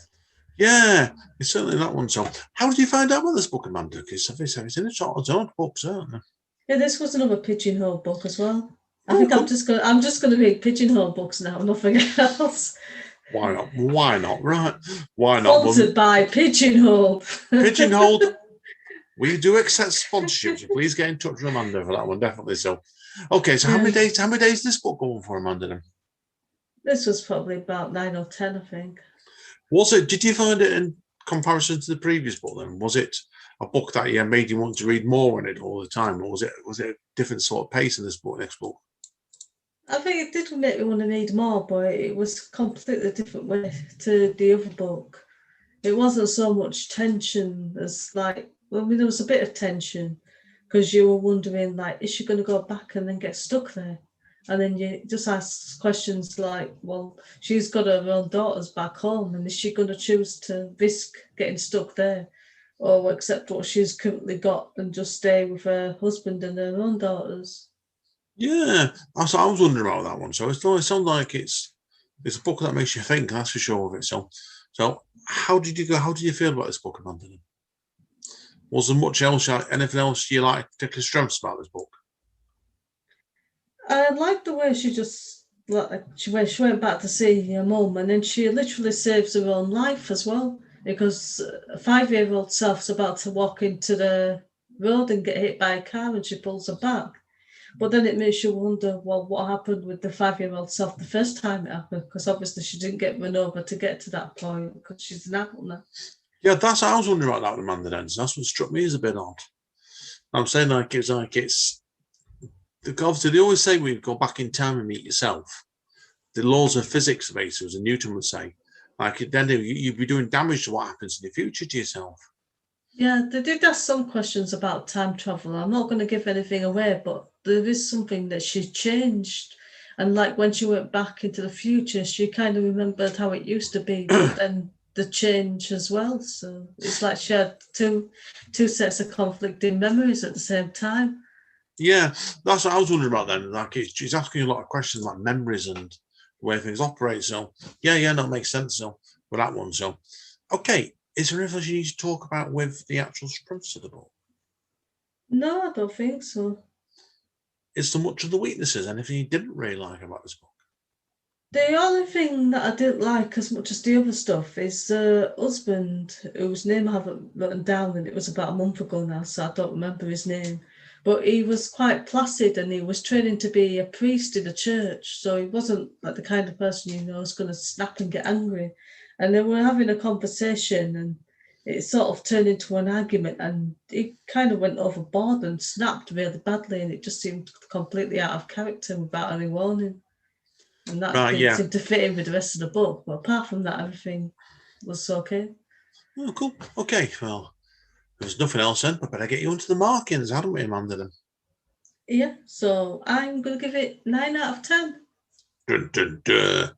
Yeah, it's certainly that one. So, how did you find out about this book, Amanda? Because it's in a sort of own book, certainly. Yeah, this was another Pigeonhole book as well. I think I'm just going to read Pigeonhole books now, nothing else. Why not? Why not? Right? Why not? Sponsored by Pigeonhole. Pigeonhole. We do accept sponsorships. Please get in touch with Amanda for that one, definitely. So, okay. So, how many days? How many days is this book going for, Amanda? Then? This was probably about 9 or 10, I think. Was it? Did you find it in comparison to the previous book? Then was it a book that made you want to read more on it all the time, or was it a different sort of pace in this book? Next book. I think it did make me want to read more, but it was completely different way to the other book. It wasn't so much tension as like, well, I mean, there was a bit of tension because you were wondering, like, is she going to go back and then get stuck there? And then you just ask questions like, well, she's got her own daughters back home, and is she going to choose to risk getting stuck there or accept what she's currently got and just stay with her husband and her own daughters? Yeah, I was wondering about that one. So it sounds like it's a book that makes you think. That's for sure of it. So how did you go? How did you feel about this book, Amanda? Was there much else? Anything else you like? Particular strengths about this book? I like the way she just she went back to see her mum, and then she literally saves her own life as well, because a 5-year-old self's about to walk into the road and get hit by a car, and she pulls her back. But then it makes you wonder, well, what happened with the 5-year-old self the first time it happened? Because obviously she didn't get run over to get to that point because she's an adult now. Yeah, that's I was wondering about that with Amanda Dennis. That's what struck me as a bit odd. I'm saying it's obviously they always say when you go back in time and meet yourself, the laws of physics basically, as Newton would say, like then you'd be doing damage to what happens in the future to yourself. Yeah, they did ask some questions about time travel. I'm not going to give anything away, but there is something that she changed. And like when she went back into the future, she kind of remembered how it used to be, but then the change as well. So it's like she had two sets of conflicting memories at the same time. Yeah, that's what I was wondering about then. Like she's asking a lot of questions about memories and the way things operate. So yeah, that makes sense. So with that one, so okay. Is there anything you need to talk about with the actual strengths of the book? No, I don't think so. Is there much of the weaknesses? Anything you didn't really like about this book? The only thing that I didn't like as much as the other stuff is the husband, whose name I haven't written down, and it was about a month ago now, so I don't remember his name. But he was quite placid, and he was training to be a priest in a church, so he wasn't like the kind of person is going to snap and get angry. And they were having a conversation, and it sort of turned into an argument, and it kind of went overboard and snapped really badly, and it just seemed completely out of character without any warning. And that didn't seem to fit in with the rest of the book. But apart from that, everything was okay. Oh, cool. Okay, well, there's nothing else then. We better get you onto the markings, hadn't we, Amanda? Then? Yeah, so I'm going to give it 9 out of 10. Dun, dun, dun.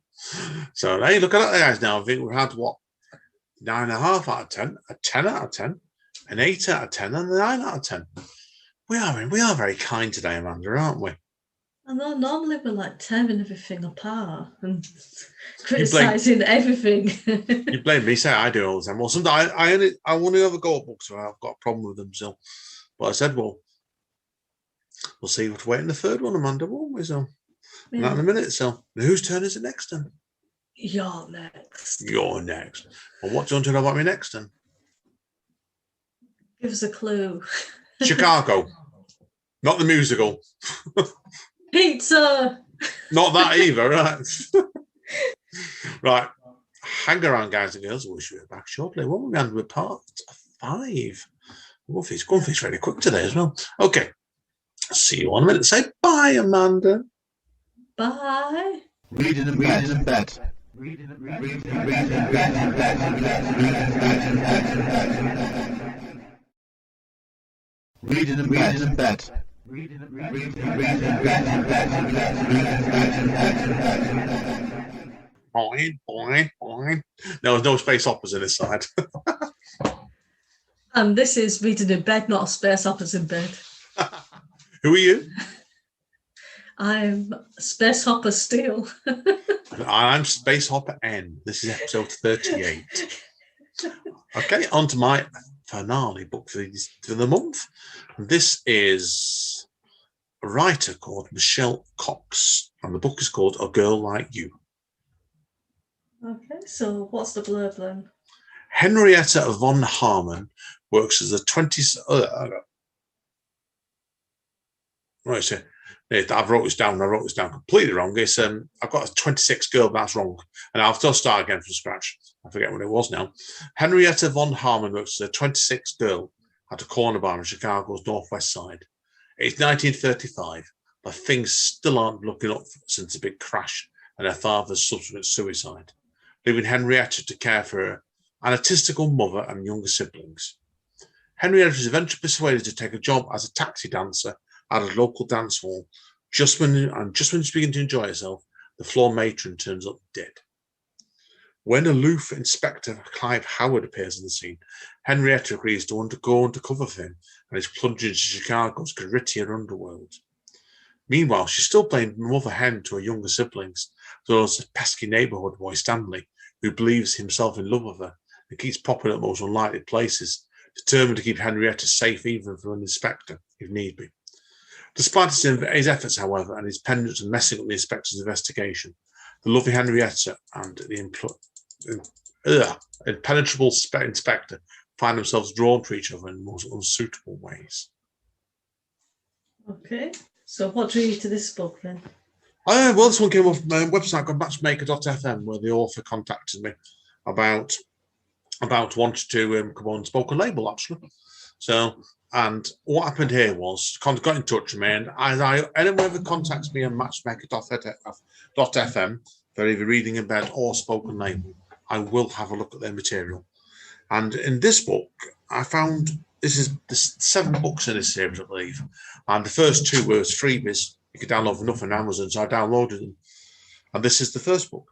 So, hey, look at that, guys. Now, I think we've had, 9.5 out of 10, a 10 out of 10, an 8 out of 10, and a 9 out of 10. We are very kind today, Amanda, aren't we? I know, normally we're like tearing everything apart and criticising everything. You blame me, say I do all the time. Well, sometimes I want to have a go at books, so I've got a problem with them still. But I said, well, we'll see what to wait in the third one, Amanda, won't we? So, not in a minute. So, whose turn is it next then? You're next. You're next. Well, what do you want to know about me next then? Give us a clue. Chicago. Not the musical. Pizza. Not that either, right? Right. Hang around, guys and girls. We'll be back shortly. Won't we? And we're part 5. Going fish very quick today as well. Okay. See you in a minute. Say bye, Amanda. Bye. Reading in bed. Reading in bed. Boing. There's no space operas in this side. And this is Reading in Bed, not Space Hoppers in Bed. Who are you? I'm Space Hopper Steel. I'm Space Hopper N. This is episode 38. Okay, on to my finale book for the month. This is a writer called Michelle Cox, and the book is called A Girl Like You. Okay, so what's the blurb then? Henrietta von Harman works as a 20... right, so I wrote this down completely wrong. It's I've got a 26 girl, but that's wrong. And I'll still start again from scratch. I forget what it was now. Henrietta von Harman works as a 26 girl at a corner bar on Chicago's northwest side. It's 1935, but things still aren't looking up since the big crash and her father's subsequent suicide, leaving Henrietta to care for her anatistical mother and younger siblings. Henrietta is eventually persuaded to take a job as a taxi dancer at a local dance hall. Just when she's beginning to enjoy herself, the floor matron turns up dead. When aloof Inspector Clive Howard appears on the scene, Henrietta agrees to go undercover for him and is plunged into Chicago's grittier underworld. Meanwhile, she's still playing mother hen to her younger siblings, as well as the pesky neighbourhood boy Stanley, who believes himself in love with her and keeps popping up most unlikely places, determined to keep Henrietta safe even from an inspector, if need be. Despite his efforts, however, and his penchant for messing up the inspector's investigation, the lovely Henrietta and the impenetrable inspector find themselves drawn to each other in the most unsuitable ways. Okay, so what drew you to this book then? Well, this one came off my website called matchmaker.fm, where the author contacted me about wanting to come on Spoken Label, actually. So, and what happened here was, got in touch with me, and anyone ever contacts me on matchmaker.fm for either Reading in Bed or Spoken Label, I will have a look at their material. And in this book, I found there's 7 books in this series, I believe. And the first 2 were freebies. You could download for nothing on Amazon, so I downloaded them. And this is the first book.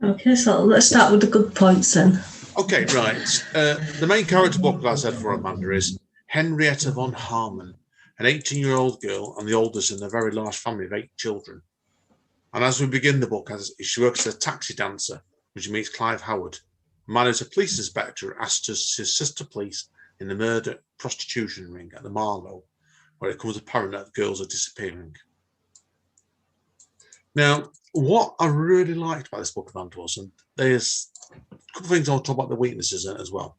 Okay, so let's start with the good points then. Okay, right. The main character book that I said for Amanda is Henrietta von Harman, an 18-year-old girl and the oldest in a very large family of 8 children. And as we begin the book, she works as a taxi dancer, when she meets Clive Howard, a man who's a police inspector asked to assist the police in the murder prostitution ring at the Marlow, where it becomes apparent that girls are disappearing. Now, what I really liked about this book, Amanda, was, and there's a couple of things I'll talk about the weaknesses in it as well.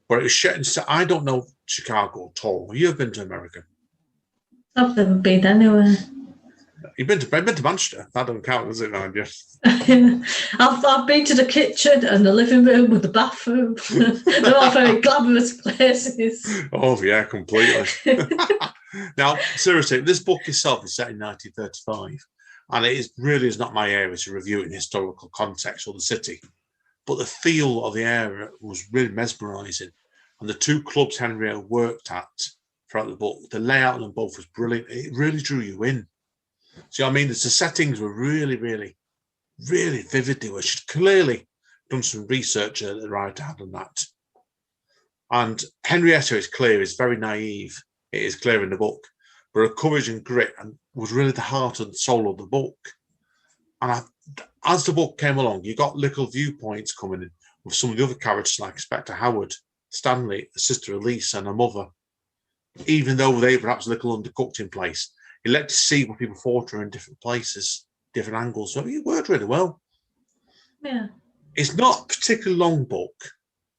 But it's I don't know Chicago at all. You've been to America. I've never been anywhere. You've been to Manchester. That doesn't count, does it, mind you? I've been to the kitchen and the living room and the bathroom. They're all very glamorous places. Oh, yeah, completely. Now, seriously, this book itself is set in 1935, and it really is not my area to review it in historical context or the city. But the feel of the area was really mesmerising. And the two clubs Henrietta worked at throughout the book, the layout of them both was brilliant. It really drew you in. See what I mean? The settings were really, really, really vivid. They were. She'd clearly done some research at the right hand on that. And Henrietta, is clear, is very naive. It is clear in the book. But her courage and grit was really the heart and soul of the book. And as the book came along, you got little viewpoints coming in with some of the other characters like Inspector Howard, Stanley, the sister Elise, and her mother. Even though they were perhaps a little undercooked in place, it let you see what people thought were in different places, different angles. So it worked really well. Yeah. It's not a particularly long book.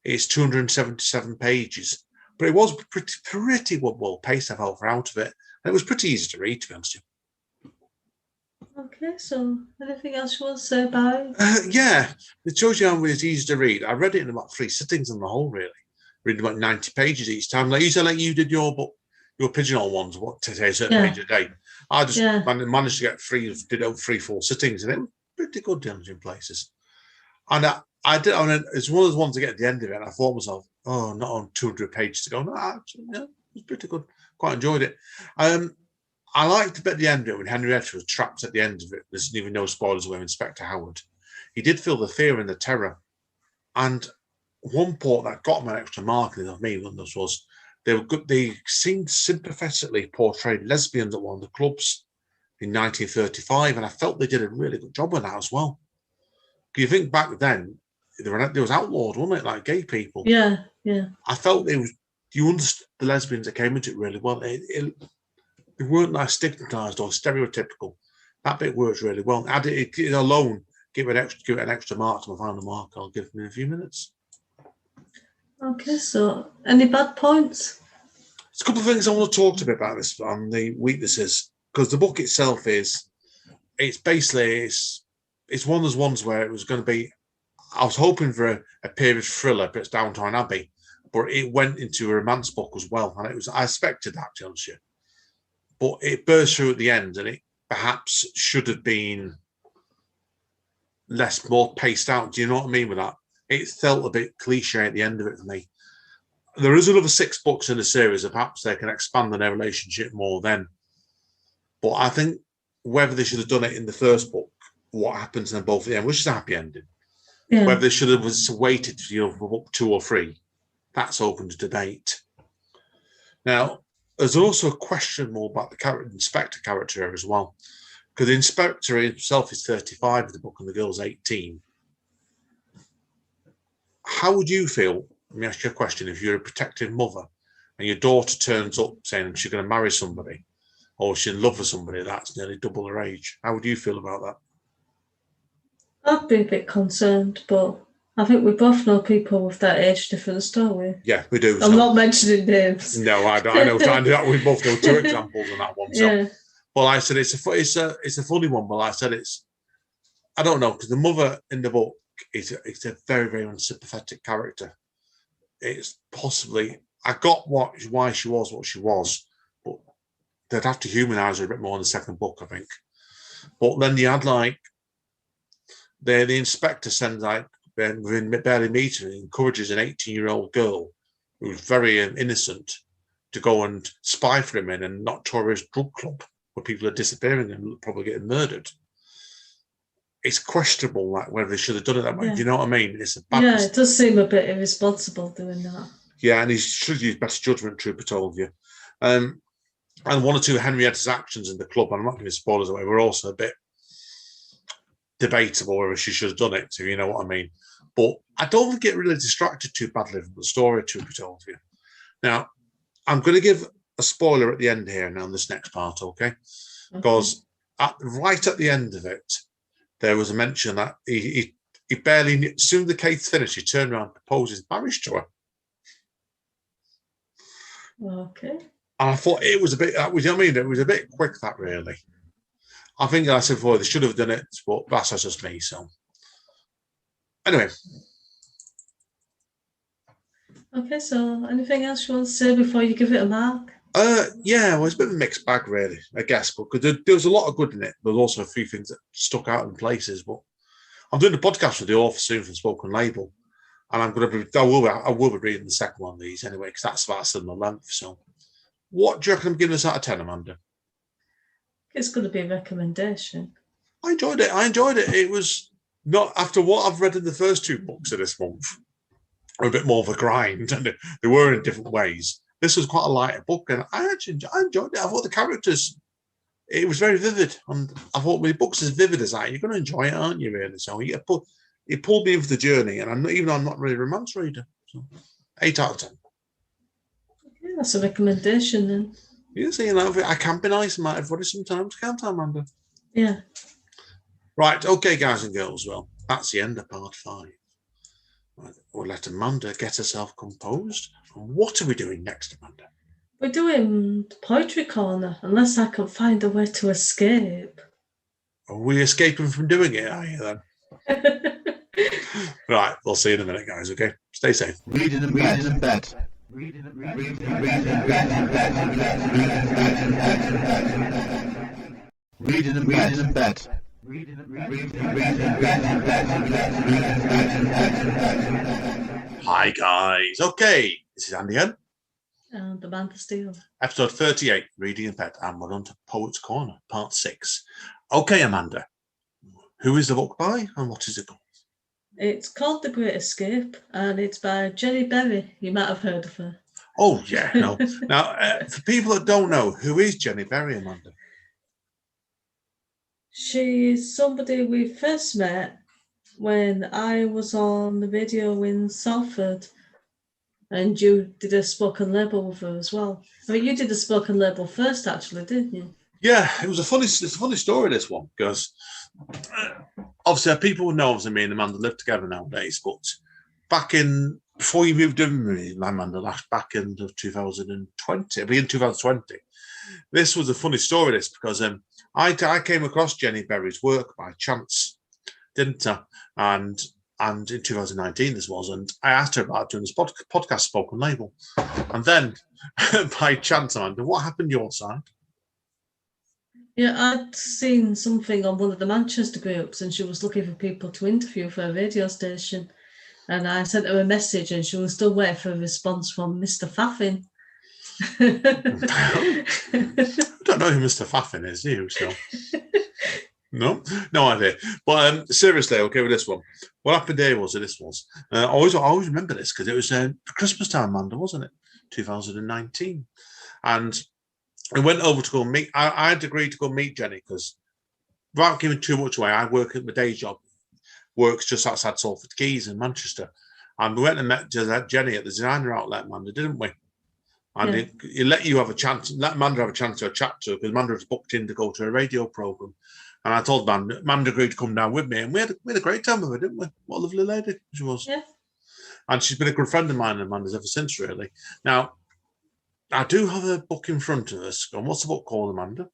It's 277 pages, but it was pretty well paced. I felt out of it. And it was pretty easy to read, to be honest with you. Okay, so anything else you want to say about it? Yeah, it shows you how it's easy to read. I read it in about 3 sittings on the whole, really. Reading about 90 pages each time. Like you did your book, your Pigeonhole ones, what to say, a certain page a day. I just managed to get 3-4 sittings, and it was pretty good in places. And I did. It's one of those ones to get at the end of it. And I thought to myself, oh, not on 200 pages to go. No, actually, yeah, it was pretty good. Quite enjoyed it. I liked the bit at the end of it when Henrietta was trapped at the end of it. There's even no spoilers with Inspector Howard. He did feel the fear and the terror. And one part that got him an extra marking of me on this was they were good. They seemed sympathetically portrayed lesbians at one of the clubs in 1935, and I felt they did a really good job with that as well. You think back then, there was outlawed, wasn't it, like gay people? Yeah, yeah. I felt you understood the lesbians that came into it really well. They weren't like stigmatized or stereotypical. That bit works really well. Add it alone, give it an extra mark to my final mark. I'll give them in a few minutes. Okay, so any bad points? There's a couple of things I want to talk to you about this on the weaknesses, because the book itself it's one of those ones where it was going to be. I was hoping for a period thriller, but it's Downton Abbey, but it went into a romance book as well, and I expected that, to be honest with you. But it burst through at the end, and it perhaps should have been more paced out. Do you know what I mean with that? It felt a bit cliche at the end of it for me. There is another 6 books in the series, and perhaps they can expand on their relationship more then. But I think whether they should have done it in the first book, what happens in both of them, which is a happy ending. Yeah. Whether they should have waited, for book 2 or 3, that's open to debate. Now, there's also a question more about the Inspector character here as well, because the Inspector himself is 35 in the book, and the girl's 18. How would you feel? Let me ask you a question. If you're a protective mother and your daughter turns up saying she's going to marry somebody, or she's in love with somebody that's nearly double her age, how would you feel about that? I'd be a bit concerned, but I think we both know people with that age difference, don't we? Yeah, we do. I'm not mentioning names. No, I don't. I know. Trying to do that. We both know 2 examples on that one. So, yeah. Well, I said it's a funny one, but I said I don't know, because the mother in the book is a very, very unsympathetic character. It's possibly I got why she was what she was, but they'd have to humanise her a bit more in the second book, I think. But then you had the inspector sends within barely meeting, encourages an 18-year-old girl who's very innocent to go and spy for him in a not tourist drug club where people are disappearing and probably getting murdered. It's questionable whether they should have done it that way. Yeah. Do you know what I mean? It's a bad it does seem a bit irresponsible doing that. Yeah, and he should use better judgment, truth be told you. And 1 or 2 Henrietta's actions in the club, and I'm not giving spoilers away, were also a bit debatable whether she should have done it, so you know what I mean. But I don't think it really distracted too badly from the story, truth be told you. Now, I'm going to give a spoiler at the end here now in this next part, okay? Because right at the end of it, there was a mention that he barely, as soon as the case finished, he turned around and proposed his marriage to her. Okay. And I thought it was a bit, you know what I mean? It was a bit quick, that really. I think, like I said before, they should have done it, but that's just me. So, anyway. Okay, so anything else you want to say before you give it a mark? Yeah, well, it's a bit of a mixed bag, really, I guess, because there was a lot of good in it. There was also a few things that stuck out in places. But I'm doing a podcast with the author soon from Spoken Label, and I will be reading the second one of these anyway, because that's about similar length. So, what do you reckon I'm giving us out of 10, Amanda? It's going to be a recommendation. I enjoyed it. It was not, after what I've read in the first 2 books of this month, a bit more of a grind, and they were in different ways. This was quite a lighter book, and I enjoyed it. I thought the characters, it was very vivid, and I thought with books as vivid as that, you're going to enjoy it, aren't you? Really? So it pulled me into the journey, and even though I'm not really a romance reader, so 8 out of 10. Yeah, that's a recommendation then. You see, I can be nice about everybody sometimes, can't I, Amanda? Yeah. Right, okay, guys and girls. Well, that's the end of part 5. We'll let Amanda get herself composed. And what are we doing next, Amanda? We're doing the poetry corner, unless I can find a way to escape. Are we escaping from doing it, are you then? Right, we'll see you in a minute, guys, okay? Stay safe. Reading in bed. Reading in bed. Hi, guys. Okay, this is Andy N. And Amanda Steele. Episode 38, Reading in Bed, and we're on to Poet's Corner, part 6. Okay, Amanda, who is the book by and what is it called? It's called The Great Escape, and it's by Jenny Berry. You might have heard of her. Oh, yeah, no. Now, for people that don't know, who is Jenny Berry, Amanda? She's somebody we first met when I was on the radio in Salford, and you did a spoken label with her as well. I mean, you did the spoken label first, actually, didn't you? Yeah, it's a funny story, this one, because obviously people know, obviously, me and Amanda live together nowadays, but before you moved in with me, Amanda, back in 2020, in 2020, this was a funny story, this, because I came across Jenny Berry's work by chance, didn't I? And in 2019 this was, and I asked her about doing this podcast spoken label. And then, by chance, Amanda, what happened your side? Yeah, I'd seen something on one of the Manchester groups, and she was looking for people to interview for a radio station. And I sent her a message, and she was still waiting for a response from Mr. Faffin. I don't know who Mr. Faffin is, do you? So. No idea. But seriously, okay, with this one, what happened there was I always remember this because it was Christmas time, Amanda, wasn't it? 2019, and I went over to go meet. I had agreed to go meet Jenny because, without giving too much away, I work at my day job, works just outside Salford Quays in Manchester, and we went and met Jenny at the designer outlet, Amanda, didn't we? And it let Amanda have a chance to chat to her because Amanda was booked in to go to a radio program. And I told Amanda agreed to come down with me, and we had a great time with her, didn't we? What a lovely lady she was. Yeah. And she's been a good friend of mine, and Amanda's ever since, really. Now, I do have a book in front of us. And what's the book called, Amanda?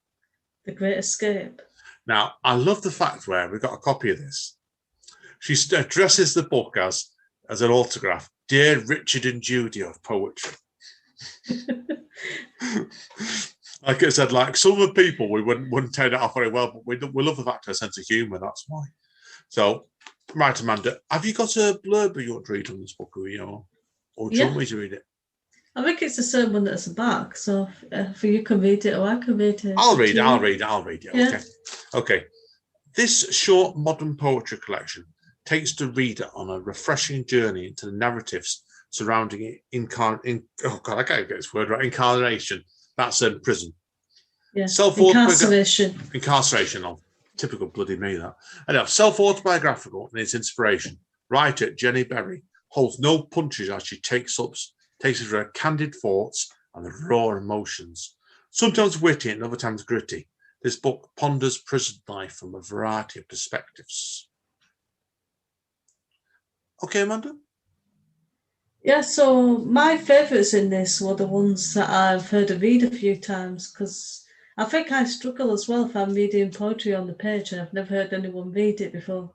The Great Escape. Now, I love the fact where we got a copy of this. She addresses the book as an autograph, Dear Richard and Judy of Poetry. Like I said, like some of the people, we wouldn't take it off very well, but we love the fact of her sense of humour, that's why. So, right, Amanda, have you got a blurb you want to read on this book, or do you want me to read it? I think it's the same one that's the back, so if you can read it or I can read it. I'll read it. Yeah. Okay. This short modern poetry collection takes the reader on a refreshing journey into the narratives surrounding incarnation. That's in prison. Yeah. Incarceration. Incarceration. Oh, typical bloody me, that. Anyway, self-autobiographical in its inspiration. Writer Jenny Berry holds no punches as she takes us through her candid thoughts and the raw emotions. Sometimes witty and other times gritty, this book ponders prison life from a variety of perspectives. Okay, Amanda? Yeah, so my favourites in this were the ones that I've heard her read a few times because I think I struggle as well if I'm reading poetry on the page and I've never heard anyone read it before.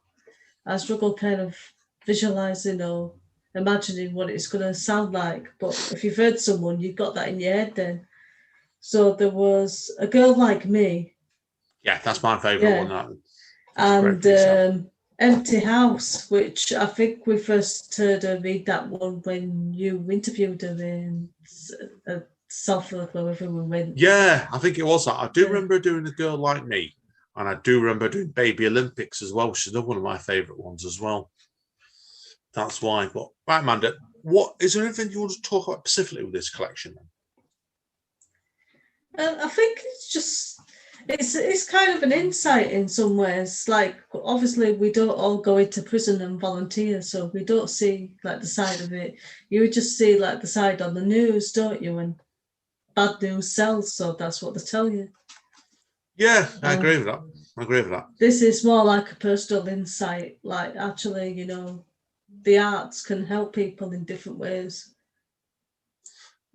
I struggle kind of visualizing or imagining what it's going to sound like. But if you've heard someone, you've got that in your head then. So there was A Girl Like Me. Yeah, that's my favourite Yeah. one. And Empty House, which I think we first heard her read that one when you interviewed her in Salford, wherever we went. Yeah, I think it was that. I do remember doing A Girl Like Me, and I do remember doing Baby Olympics as well, which is another one of my favourite ones as well. That's why. But right, Amanda, what is there anything you want to talk about specifically with this collection? I think it's just it's kind of an insight in some ways. Like, obviously we don't all go into prison and volunteer, so we don't see like the side of it. You would just see like the side on the news, don't you? And bad news sells, so that's what they tell you. Yeah, I agree with that. This is more like a personal insight. Like, actually, you know, the arts can help people in different ways.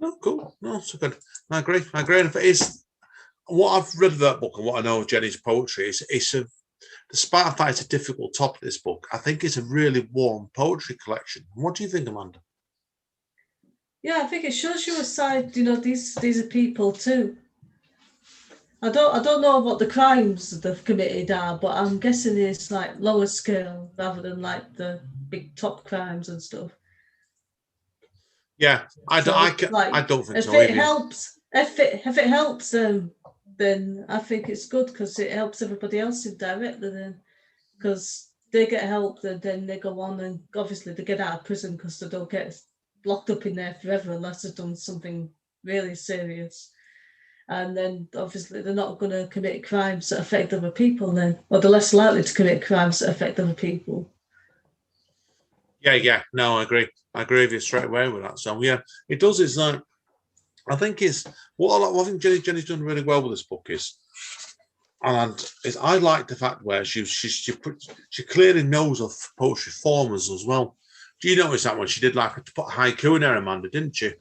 Oh, cool. No, so good. I agree. And if it is what I've read of that book and what I know of Jenny's poetry is despite the fact it's a difficult topic, this book, I think it's a really warm poetry collection. What do you think, Amanda? Yeah, I think it shows you a side, you know, these are people too. I don't know what the crimes they've committed are, but I'm guessing it's like lower scale rather than like the big top crimes and stuff. Yeah, I don't think if so. It helps, if it helps them, then I think it's good because it helps everybody else indirectly. Then, because they get help, then they go on and obviously they get out of prison because they don't get locked up in there forever unless they've done something really serious. And then obviously they're not going to commit crimes that affect other people then, or they're less likely to commit crimes that affect other people. Yeah. No, I agree. I agree with you straight away with that. So yeah, it does. It's like I think it's what I think Jenny's done really well with this book is I like the fact where she clearly knows of poetry formers as well. Do you notice that when she did like to put haiku in there, Amanda, didn't she?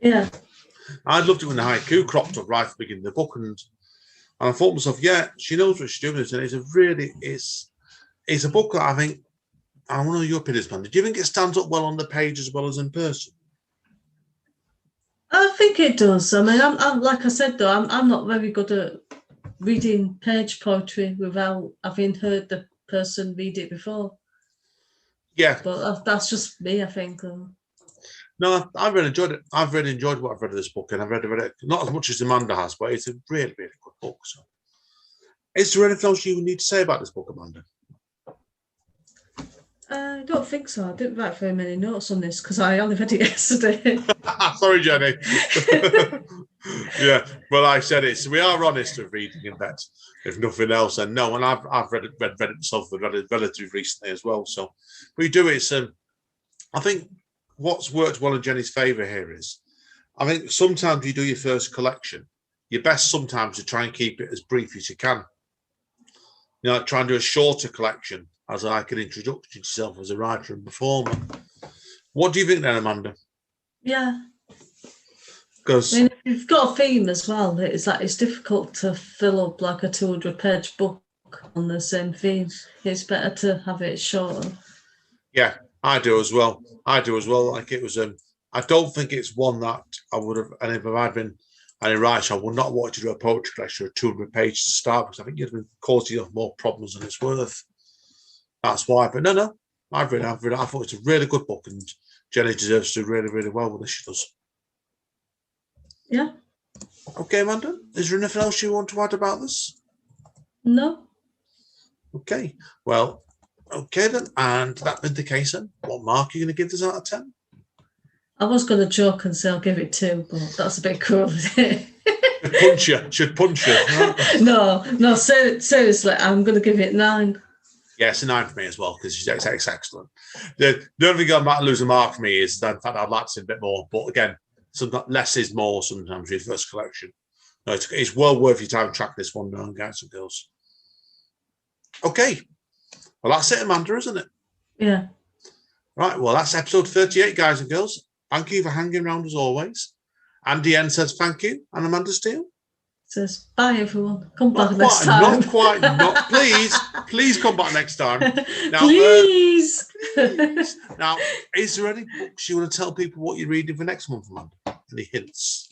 Yeah. I loved it when the haiku cropped up right at the beginning of the book, and I thought to myself, yeah, she knows what she's doing, and it's a book that I think. I want to know your opinions, man. Do you think it stands up well on the page as well as in person? I think it does. I mean, I'm like I said though, I'm not very good at reading page poetry without having heard the person read it before. Yeah, but that's just me, I think. No, I've really enjoyed it. I've really enjoyed what I've read of this book, and I've read it not as much as Amanda has, but it's a really, really good book. So, is there anything else you need to say about this book, Amanda? I don't think so. I didn't write very many notes on this because I only read it yesterday. Sorry, Jenny. Yeah, well, I said it. So we are honest with reading in bed, if nothing else. And no, and I've read it myself. I've read it relatively recently as well. So we do it. I think what's worked well in Jenny's favour here is, I think sometimes you do your first collection, your best sometimes to try and keep it as brief as you can. You know, try and do a shorter collection as like an introduction to yourself as a writer and performer. What do you think then, Amanda? Yeah. Because I mean, if you've got a theme as well, it's difficult to fill up like a 200-page book on the same theme. It's better to have it shorter. Yeah, I do as well. Like it was, I don't think it's one that I would have, and if I'd been any writer, I would not want to do a poetry collection of 200 pages to start because I think you'd have been causing you more problems than it's worth. That's why. But no, I've read it. I thought it's a really good book, and Jenny deserves to do really, really well with this. She does. Yeah. Okay, Amanda, is there anything else you want to add about this? No. Okay. Well, okay then. And that being the case then, what mark are you going to give this out of 10? I was going to joke and say I'll give it 2, but that's a bit cruel, isn't it? Should punch you. No, seriously, I'm going to give it 9. Yeah, it's a 9 for me as well because it's excellent. The only thing I might lose a mark for me is the fact I'd like to see a bit more. But again, sometimes less is more sometimes with first collection. No, it's well worth your time to track this one down, guys and girls. Okay. Well, that's it, Amanda, isn't it? Yeah. Right. Well, that's episode 38, guys and girls. Thank you for hanging around as always. Andy N says thank you. And Amanda Steele? Says, bye everyone. Come back next time. Not quite. Not please come back next time. Now, Please. please. Now, is there any books you want to tell people what you're reading for next month, man? Any hints?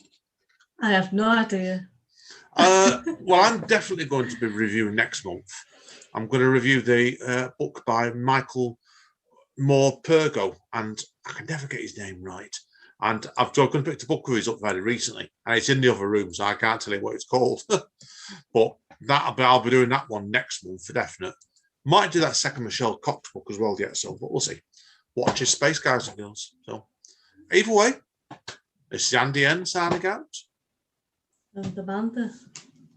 I have no idea. Well, I'm definitely going to be reviewing next month. I'm going to review the book by Michael Morpurgo, and I can never get his name right. And I've going to pick the book reviews up very recently, and it's in the other room, so I can't tell you what it's called. But I'll be doing that one next month for definite. Might do that second Michelle Cox book as well yet, so but we'll see. Watch his space, guys and girls. So either way, this is Andy N signing out. And Amanda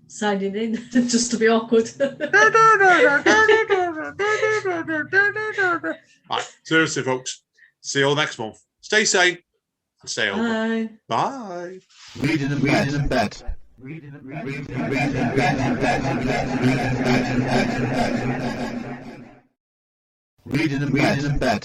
signing in just to be awkward. Right, seriously, folks. See you all next month. Stay sane and stay home. Bye. Bye. Reading in bed. Reading in bed.